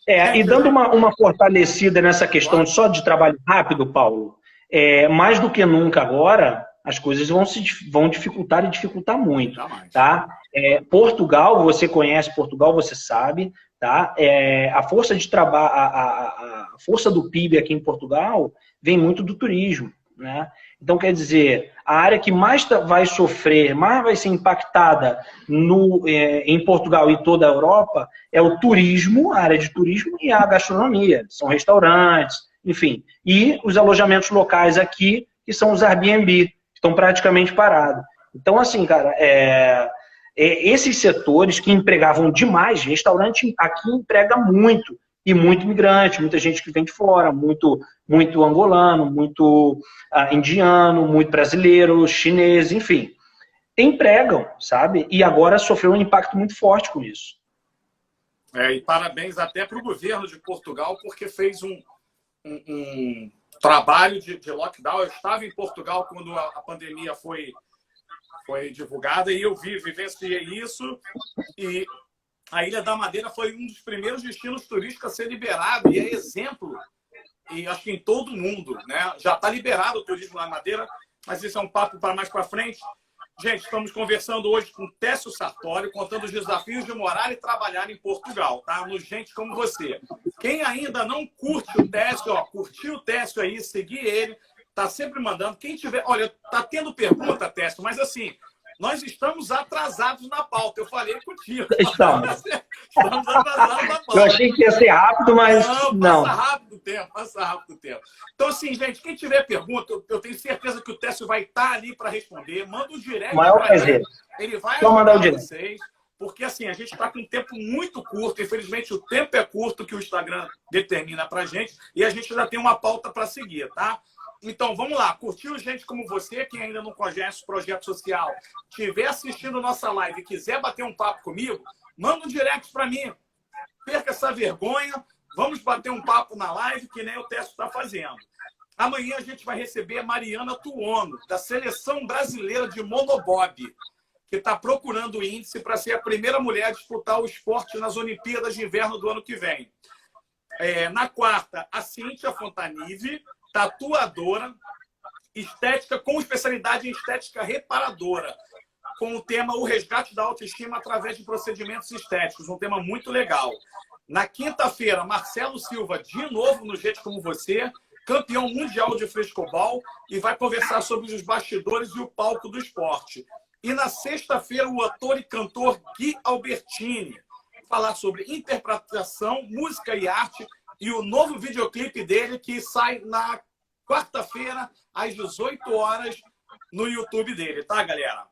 E dando uma fortalecida nessa questão só de trabalho rápido, Paulo, mais do que nunca agora, as coisas vão dificultar e dificultar muito, tá? Portugal, você conhece Portugal, você sabe, tá? A força de trabalho, a força do PIB aqui em Portugal vem muito do turismo, né? Então, quer dizer, a área que mais vai sofrer, mais vai ser impactada em Portugal e toda a Europa é o turismo, a área de turismo e a gastronomia. São restaurantes, enfim. E os alojamentos locais aqui, que são os Airbnb, que estão praticamente parados. Então, assim, cara, esses setores que empregavam demais, restaurante aqui emprega muito, e muito migrante, muita gente que vem de fora, muito angolano, muito indiano, muito brasileiro, chinês, enfim. Empregam, sabe? E agora sofreu um impacto muito forte com isso. E parabéns até para o governo de Portugal, porque fez um trabalho de lockdown. Eu estava em Portugal quando a pandemia foi divulgada e eu vivenciei isso. E a Ilha da Madeira foi um dos primeiros destinos turísticos a ser liberado e é exemplo, e acho que em todo o mundo, né? Já está liberado o turismo na Madeira, mas isso é um papo para mais para frente. Gente, estamos conversando hoje com Técio Sartório, contando os desafios de morar e trabalhar em Portugal, tá? No Gente Como Você. Quem ainda não curte o Técio, curtiu o Técio aí, seguir ele, tá sempre mandando. Quem tiver, olha, tá tendo pergunta, Técio, mas assim, nós estamos atrasados na pauta. Eu falei contigo. Estamos atrasados na pauta. Eu achei que ia ser rápido, mas não. Passa rápido o tempo. Então, assim, gente, quem tiver pergunta, eu tenho certeza que o Técio vai estar ali para responder. Manda um direct para ele. Ele vai mandar o direct. Vocês. Porque, assim, a gente está com um tempo muito curto. Infelizmente, o tempo é curto que o Instagram determina para a gente. E a gente já tem uma pauta para seguir, tá? Então, vamos lá. Curtiu gente como você, quem ainda não conhece o Projeto Social, estiver assistindo nossa live e quiser bater um papo comigo, manda um direct para mim. Perca essa vergonha. Vamos bater um papo na live, que nem o Técio está fazendo. Amanhã a gente vai receber a Mariana Tuono, da Seleção Brasileira de Monobob, que está procurando o índice para ser a primeira mulher a disputar o esporte nas Olimpíadas de Inverno do ano que vem. Na quarta, a Cíntia Fontanive, tatuadora, estética com especialidade em estética reparadora, com o tema O Resgate da Autoestima através de procedimentos estéticos, um tema muito legal. Na quinta-feira, Marcelo Silva, de novo no Gente Como Você, campeão mundial de frescobol, e vai conversar sobre os bastidores e o palco do esporte. E na sexta-feira, o ator e cantor Gui Albertini, falar sobre interpretação, música e arte, e o novo videoclipe dele que sai na quarta-feira, às 18 horas, no YouTube dele, tá, galera?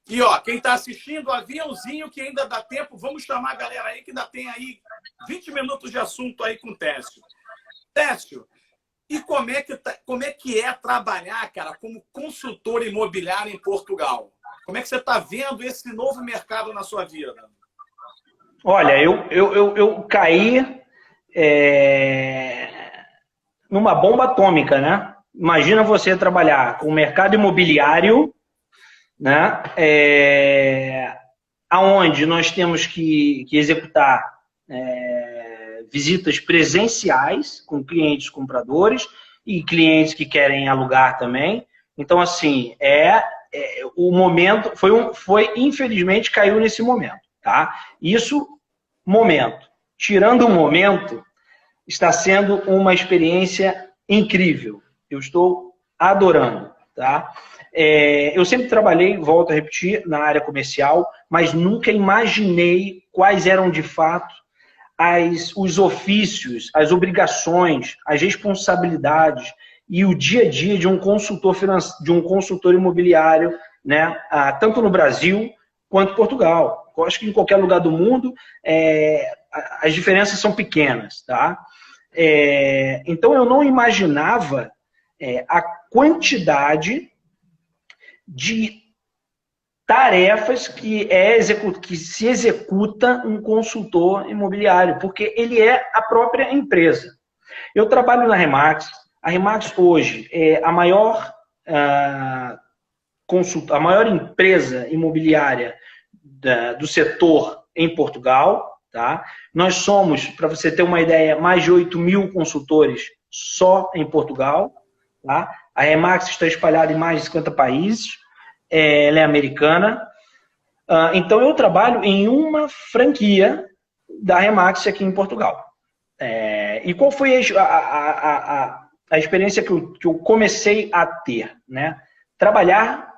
E, ó, quem tá assistindo, aviãozinho que ainda dá tempo, vamos chamar a galera aí que ainda tem aí 20 minutos de assunto aí com o Técio. Técio, e como é que é trabalhar, cara, como consultor imobiliário em Portugal? Como é que você tá vendo esse novo mercado na sua vida? Olha, eu caí numa bomba atômica, né? Imagina você trabalhar com o mercado imobiliário, né? Aonde nós temos que executar visitas presenciais com clientes compradores e clientes que querem alugar também. Então, assim, o momento infelizmente caiu nesse momento, tá? Tirando o momento, está sendo uma experiência incrível. Eu estou adorando, tá? Eu sempre trabalhei, volto a repetir, na área comercial, mas nunca imaginei quais eram de fato os ofícios, as obrigações, as responsabilidades e o dia a dia de um consultor imobiliário, né? Tanto no Brasil quanto em Portugal. Eu acho que em qualquer lugar do mundo as diferenças são pequenas, tá? Então eu não imaginava a quantidade de tarefas que se executa um consultor imobiliário, porque ele é a própria empresa. Eu trabalho na Remax. A Remax hoje é a maior empresa imobiliária do setor em Portugal. Tá? Nós somos, para você ter uma ideia, mais de 8.000 consultores só em Portugal. Tá? A Remax está espalhada em mais de 50 países, ela é americana. Então, eu trabalho em uma franquia da Remax aqui em Portugal. E qual foi a experiência que eu comecei a ter, né? Trabalhar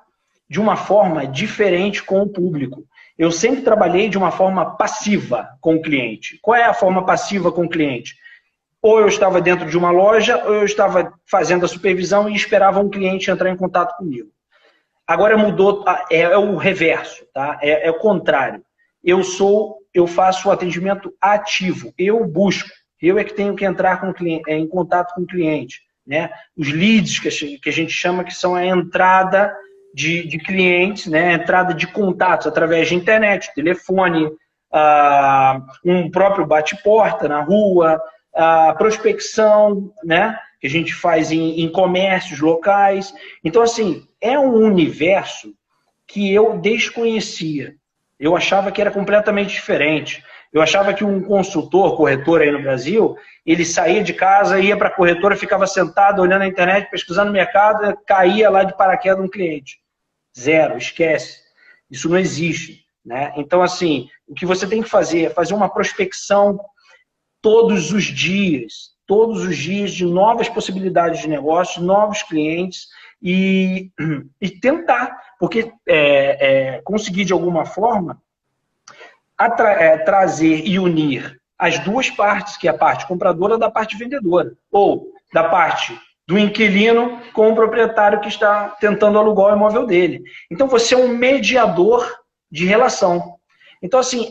de uma forma diferente com o público. Eu sempre trabalhei de uma forma passiva com o cliente. Qual é a forma passiva com o cliente? Ou eu estava dentro de uma loja, ou eu estava fazendo a supervisão e esperava um cliente entrar em contato comigo. Agora mudou, é o reverso, tá? É o contrário. Eu faço o atendimento ativo, eu busco, eu é que tenho que entrar com o cliente, em contato com o cliente, né? Os leads que a gente chama, que são a entrada de clientes, né? A entrada de contatos através de internet, telefone, um próprio bate-porta na rua, a prospecção, né? Que a gente faz em comércios locais. Então, assim, é um universo que eu desconhecia. Eu achava que era completamente diferente. Eu achava que um consultor, corretor aí no Brasil, ele saía de casa, ia para a corretora, ficava sentado, olhando a internet, pesquisando o mercado, caía lá de paraquedas um cliente. Zero, esquece. Isso não existe, né? Então, assim, o que você tem que fazer é fazer uma prospecção todos os dias de novas possibilidades de negócio, novos clientes e tentar, porque conseguir de alguma forma trazer e unir as duas partes, que é a parte compradora da parte vendedora, ou da parte do inquilino com o proprietário que está tentando alugar o imóvel dele. Então você é um mediador de relação. Então, assim,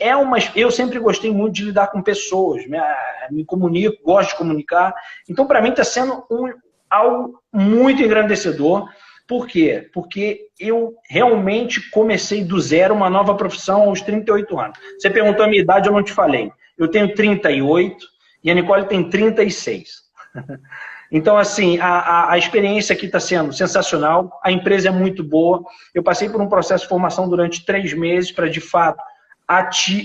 eu sempre gostei muito de lidar com pessoas, me comunico, gosto de comunicar. Então, para mim, está sendo algo muito engrandecedor. Por quê? Porque eu realmente comecei do zero uma nova profissão aos 38 anos. Você perguntou a minha idade, eu não te falei. Eu tenho 38 e a Nicole tem 36. Então, assim, a experiência aqui está sendo sensacional, a empresa é muito boa. Eu passei por um processo de formação durante 3 meses para, de fato,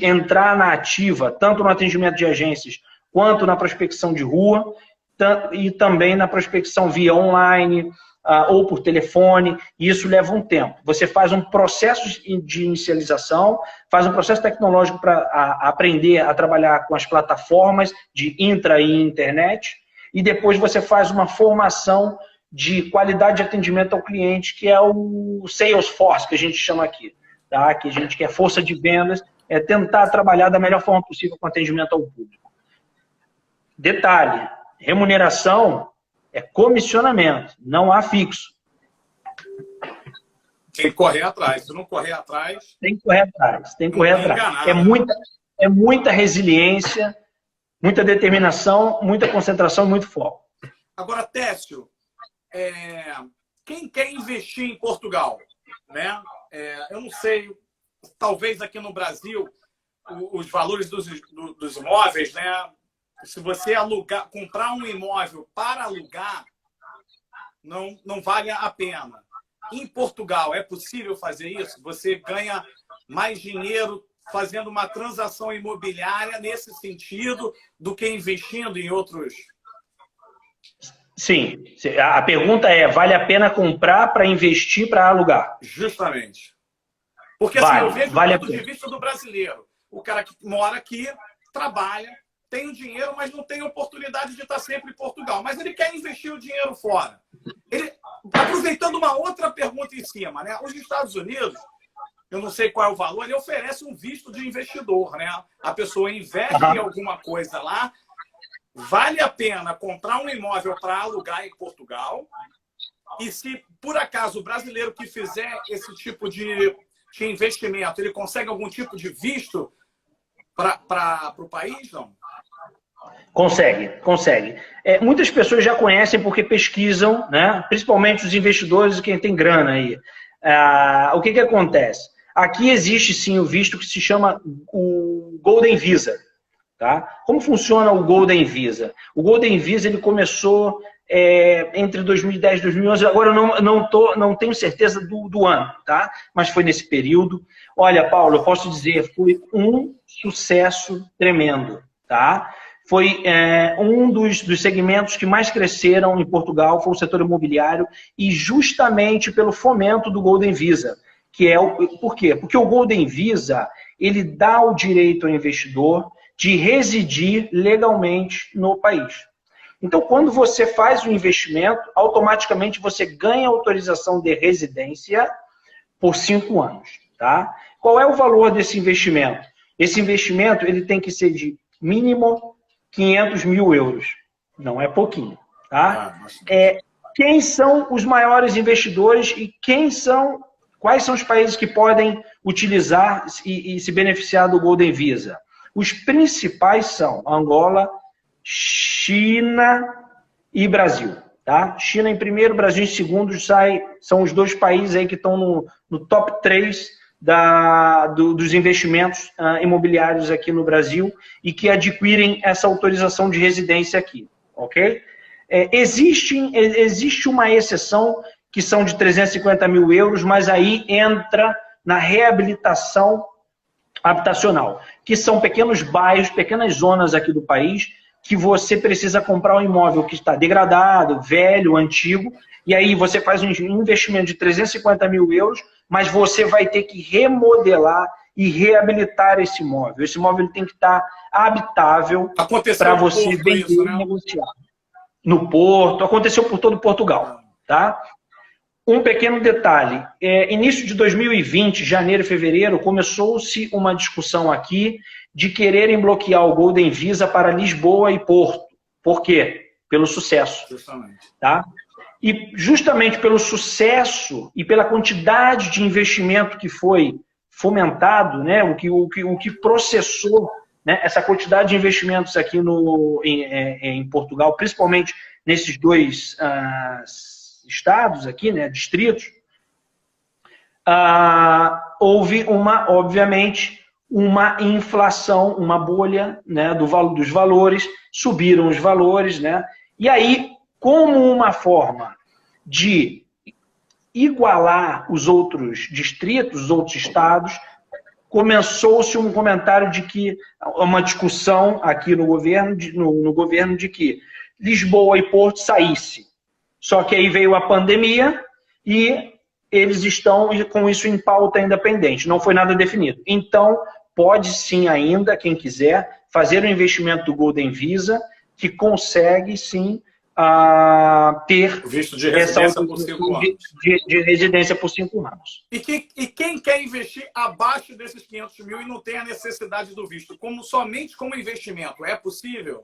entrar na ativa, tanto no atendimento de agências, quanto na prospecção de rua, e também na prospecção via online ou por telefone, e isso leva um tempo. Você faz um processo de inicialização, faz um processo tecnológico para aprender a trabalhar com as plataformas de intra e internet, e depois você faz uma formação de qualidade de atendimento ao cliente, que é o Salesforce, que a gente chama aqui, tá? Que a gente quer força de vendas, é tentar trabalhar da melhor forma possível com atendimento ao público. Detalhe, remuneração é comissionamento, não há fixo. Tem que correr atrás. Se não correr atrás... Tem que correr atrás, tem que correr atrás. É muita resiliência, muita determinação, muita concentração, muito foco. Agora, Técio, quem quer investir em Portugal, né? Eu não sei, talvez aqui no Brasil, os valores dos imóveis, né? Se você comprar um imóvel para alugar, não vale a pena. Em Portugal, é possível fazer isso? Você ganha mais dinheiro fazendo uma transação imobiliária nesse sentido do que investindo em outros? Sim. A pergunta é, vale a pena comprar para investir para alugar? Justamente. Porque assim, eu vejo o ponto de vista do brasileiro. O cara que mora aqui, trabalha, tem o dinheiro, mas não tem oportunidade de estar sempre em Portugal. Mas ele quer investir o dinheiro fora. Aproveitando uma outra pergunta em cima, né? Os Estados Unidos, eu não sei qual é o valor, ele oferece um visto de investidor, né? A pessoa investe em alguma coisa lá, vale a pena comprar um imóvel para alugar em Portugal, e se por acaso o brasileiro que fizer esse tipo de investimento, ele consegue algum tipo de visto para o país, não? Consegue. Muitas pessoas já conhecem porque pesquisam, né? Principalmente os investidores e quem tem grana aí. O que acontece? Aqui existe sim o visto que se chama o Golden Visa. Tá? Como funciona o Golden Visa? O Golden Visa ele começou entre 2010 e 2011, agora eu não tenho certeza do ano, tá? Mas foi nesse período. Olha, Paulo, eu posso dizer, foi um sucesso tremendo. Tá? foi um dos segmentos que mais cresceram em Portugal, foi o setor imobiliário, e justamente pelo fomento do Golden Visa. Por quê? Porque o Golden Visa, ele dá o direito ao investidor de residir legalmente no país. Então, quando você faz o investimento, automaticamente você ganha autorização de residência por 5 anos. Tá? Qual é o valor desse investimento? Esse investimento ele tem que ser de mínimo 500 mil euros. Não é pouquinho. Tá? Quem são os maiores investidores e quais são os países que podem utilizar e se beneficiar do Golden Visa? Os principais são Angola, China e Brasil. Tá? China em primeiro, Brasil em segundo, são os 2 países aí que estão no top 3 dos investimentos imobiliários aqui no Brasil e que adquirem essa autorização de residência aqui. Ok? Existe uma exceção que são de 350 mil euros, mas aí entra na reabilitação habitacional, que são pequenos bairros, pequenas zonas aqui do país, que você precisa comprar um imóvel que está degradado, velho, antigo, e aí você faz um investimento de 350 mil euros, mas você vai ter que remodelar e reabilitar esse imóvel. Esse imóvel tem que estar habitável para você vender e negociar. No Porto, aconteceu por todo Portugal. Tá? Um pequeno detalhe, início de 2020, janeiro e fevereiro, começou-se uma discussão aqui de quererem bloquear o Golden Visa para Lisboa e Porto. Por quê? Pelo sucesso. Justamente. Tá? E justamente pelo sucesso e pela quantidade de investimento que foi fomentado, né, o que processou, né, essa quantidade de investimentos aqui em Portugal, principalmente nesses 2 estados aqui, né, distritos, houve obviamente, uma inflação, uma bolha, né, dos valores, subiram os valores, né, e aí, como uma forma de igualar os outros distritos, os outros estados, começou-se um comentário de que, uma discussão aqui no governo de que Lisboa e Porto saísse. Só que aí veio a pandemia e eles estão com isso em pauta ainda pendente. Não foi nada definido. Então, pode sim ainda, quem quiser, fazer o investimento do Golden Visa, que consegue sim ter visto de residência por 5 anos. De residência por 5 anos. E quem quer investir abaixo desses 500 mil e não tem a necessidade do visto, somente como investimento, é possível?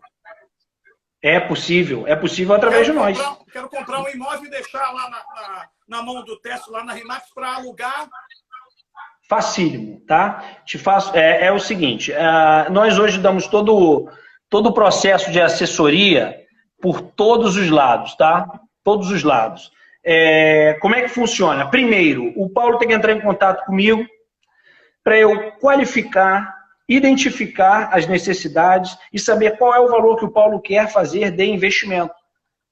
É possível através de nós. Quero comprar um imóvel e deixar lá na mão do Técio, lá na Remax, para alugar. Facílimo, tá? É o seguinte, nós hoje damos todo o processo de assessoria por todos os lados, tá? Todos os lados. Como é que funciona? Primeiro, o Paulo tem que entrar em contato comigo para eu qualificar, identificar as necessidades e saber qual é o valor que o Paulo quer fazer de investimento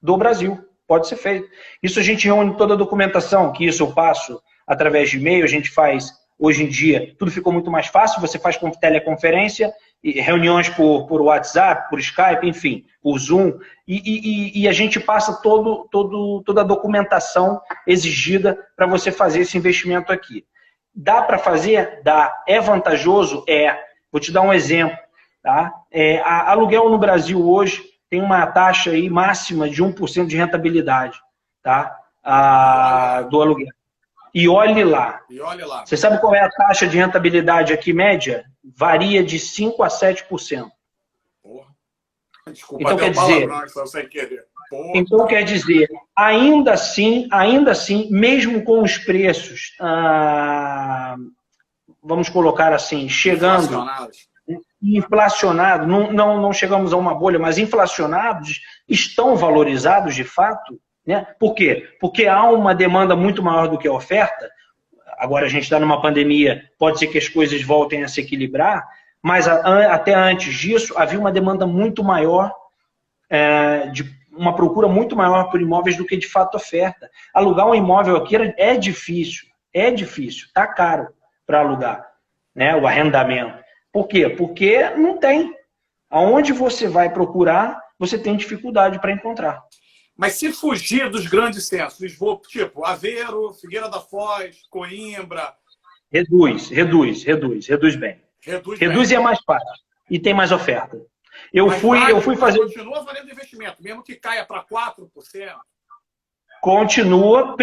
do Brasil. Pode ser feito. Isso a gente reúne toda a documentação, que isso eu passo através de e-mail, a gente faz, hoje em dia, tudo ficou muito mais fácil, você faz com teleconferência, reuniões por WhatsApp, por Skype, enfim, por Zoom, e a gente passa toda a documentação exigida para você fazer esse investimento aqui. Dá para fazer? Dá. É vantajoso? Vou te dar um exemplo. Tá? Aluguel no Brasil hoje tem uma taxa aí máxima de 1% de rentabilidade, tá? Do aluguel. E olhe lá. Você sabe qual é a taxa de rentabilidade aqui, média? Varia de 5% a 7%. Porra. Desculpa, então, quer dizer, então quer dizer, ainda assim, mesmo com os preços, vamos colocar assim, chegando inflacionados, não chegamos a uma bolha, mas inflacionados, estão valorizados de fato. Né? Por quê? Porque há uma demanda muito maior do que a oferta. Agora a gente está numa pandemia, pode ser que as coisas voltem a se equilibrar, mas até antes disso havia uma demanda muito maior, uma procura muito maior por imóveis do que de fato oferta. Alugar um imóvel aqui é difícil, está caro para alugar, né? O arrendamento. Por quê? Porque não tem. Aonde você vai procurar, você tem dificuldade para encontrar. Mas se fugir dos grandes centros, Lisboa, tipo Aveiro, Figueira da Foz, Coimbra... Reduz bem. Reduz e é mais fácil. E tem mais oferta. Eu fui fazer... Continua valendo investimento, mesmo que caia para 4%? Continua,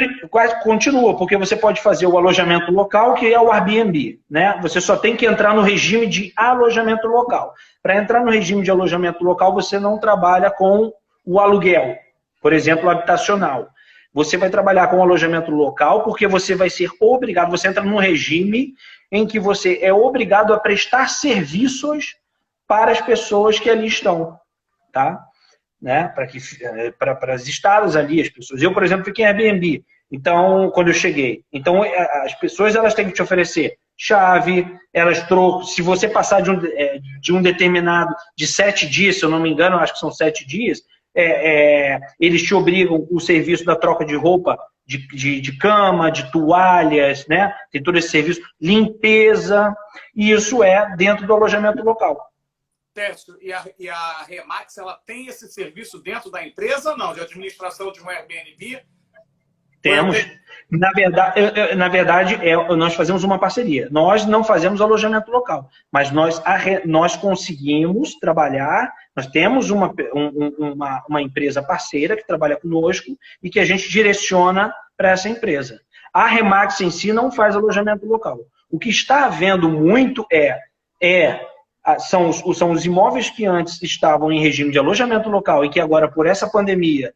porque você pode fazer o alojamento local, que é o Airbnb, né? Você só tem que entrar no regime de alojamento local. Para entrar no regime de alojamento local, você não trabalha com o aluguel, por exemplo, habitacional. Você vai trabalhar com o alojamento local porque você vai ser obrigado, você entra num regime em que você é obrigado a prestar serviços para as pessoas que ali estão, tá? Né? Para as estadas ali, as pessoas. Eu, por exemplo, fiquei em Airbnb, então, quando eu cheguei. Então, as pessoas elas têm que te oferecer chave, elas trocam. Se você passar de um determinado, de 7 dias, se eu não me engano, acho que são 7 dias, eles te obrigam o serviço da troca de roupa, de cama, de toalhas, né? Tem todo esse serviço, limpeza, e isso é dentro do alojamento local. Técio, e a Remax, ela tem esse serviço dentro da empresa, não? De administração de um Airbnb? Temos. Na verdade, nós fazemos uma parceria. Nós não fazemos alojamento local, mas nós conseguimos trabalhar, nós temos uma empresa parceira que trabalha conosco e que a gente direciona para essa empresa. A Remax em si não faz alojamento local. O que está havendo muito são os imóveis que antes estavam em regime de alojamento local e que agora, por essa pandemia,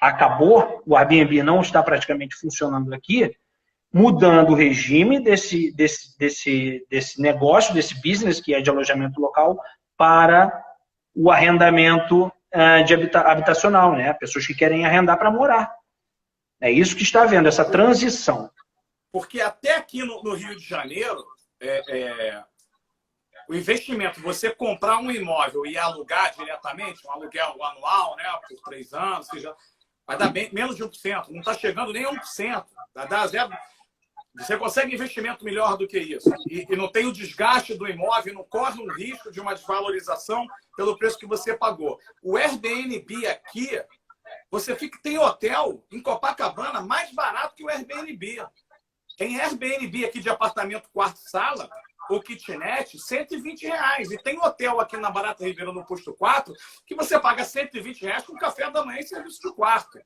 acabou, o Airbnb não está praticamente funcionando aqui, mudando o regime desse negócio, desse business que é de alojamento local, para o arrendamento habitacional, né? Pessoas que querem arrendar para morar. É isso que está havendo, essa transição. Porque até aqui no Rio de Janeiro, o investimento, você comprar um imóvel e alugar diretamente, um aluguel anual, né, por 3 anos, vai dar menos de 1%, não está chegando nem a 1%. Vai dar zero. Você consegue investimento melhor do que isso. E não tem o desgaste do imóvel, não corre um risco de uma desvalorização pelo preço que você pagou. O Airbnb aqui, tem hotel em Copacabana mais barato que o Airbnb. Tem Airbnb aqui de apartamento quarto-sala, ou kitnet, R$120. E tem hotel aqui na Barata Ribeiro, no Posto 4, que você paga R$120 com café da manhã e serviço de quarto.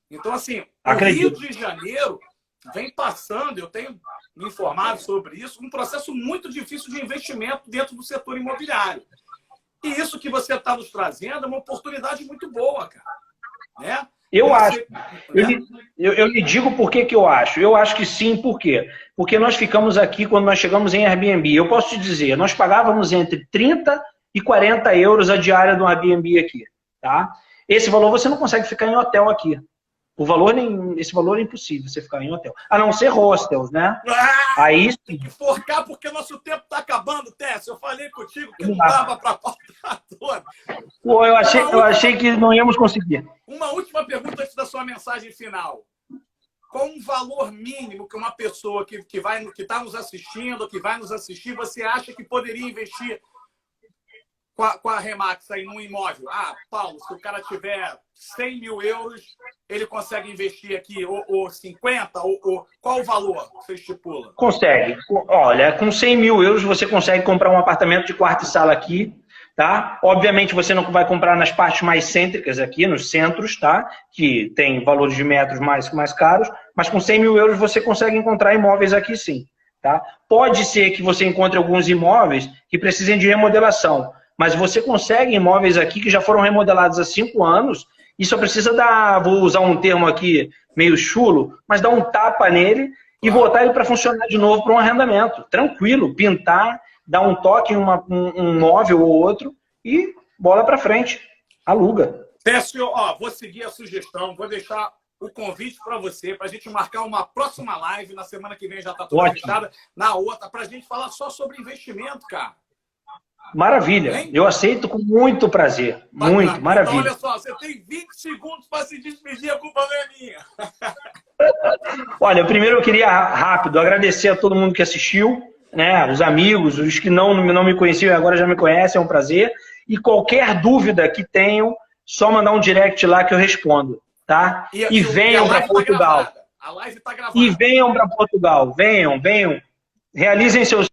Então, assim, o Rio de Janeiro vem passando, eu tenho me informado sobre isso, um processo muito difícil de investimento dentro do setor imobiliário. E isso que você está nos trazendo é uma oportunidade muito boa, cara. Né? Eu acho. Eu lhe digo por que eu acho. Eu acho que sim, por quê? Porque nós ficamos aqui, quando nós chegamos em Airbnb, eu posso te dizer, nós pagávamos entre 30 e 40 euros a diária do Airbnb aqui. Tá? Esse valor você não consegue ficar em hotel aqui. Esse valor é impossível você ficar em hotel. A não ser hostels, né? Aí tem que forcar porque nosso tempo está acabando, Técio. Eu falei contigo que não dava para pautar toda. Pô, eu achei que não íamos conseguir. Uma última pergunta antes da sua mensagem final. Qual um valor mínimo que uma pessoa que está nos assistindo, que vai nos assistir, você acha que poderia investir com a Remax aí num imóvel? Ah, Paulo, se o cara tiver 100 mil euros, ele consegue investir aqui, ou 50, ou qual o valor que você estipula? Consegue. Olha, com 100 mil euros você consegue comprar um apartamento de quarto e sala aqui, tá? Obviamente você não vai comprar nas partes mais cêntricas aqui, nos centros, tá? Que tem valores de metros mais caros, mas com 100 mil euros você consegue encontrar imóveis aqui sim, tá? Pode ser que você encontre alguns imóveis que precisem de remodelação, mas você consegue imóveis aqui que já foram remodelados há 5 anos e só precisa vou usar um termo aqui meio chulo, mas dar um tapa nele e botar ele para funcionar de novo para um arrendamento. Tranquilo, pintar, dar um toque em um móvel ou outro e bola para frente. Aluga. Técio, vou seguir a sugestão, vou deixar o convite para você, para a gente marcar uma próxima live, na semana que vem já está toda fechada, na outra, para a gente falar só sobre investimento, cara. Maravilha, hein? Eu aceito com muito prazer. Bacana. Muito, maravilha. Então, olha só, você tem 20 segundos para se despedir, a culpa não é minha. Olha, primeiro eu queria rápido agradecer a todo mundo que assistiu, né? Os amigos, os que não me conheciam e agora já me conhecem, é um prazer. E qualquer dúvida que tenham, só mandar um direct lá que eu respondo, tá? E venham para Portugal. A live tá gravada. E venham para Portugal. Venham. Realizem seus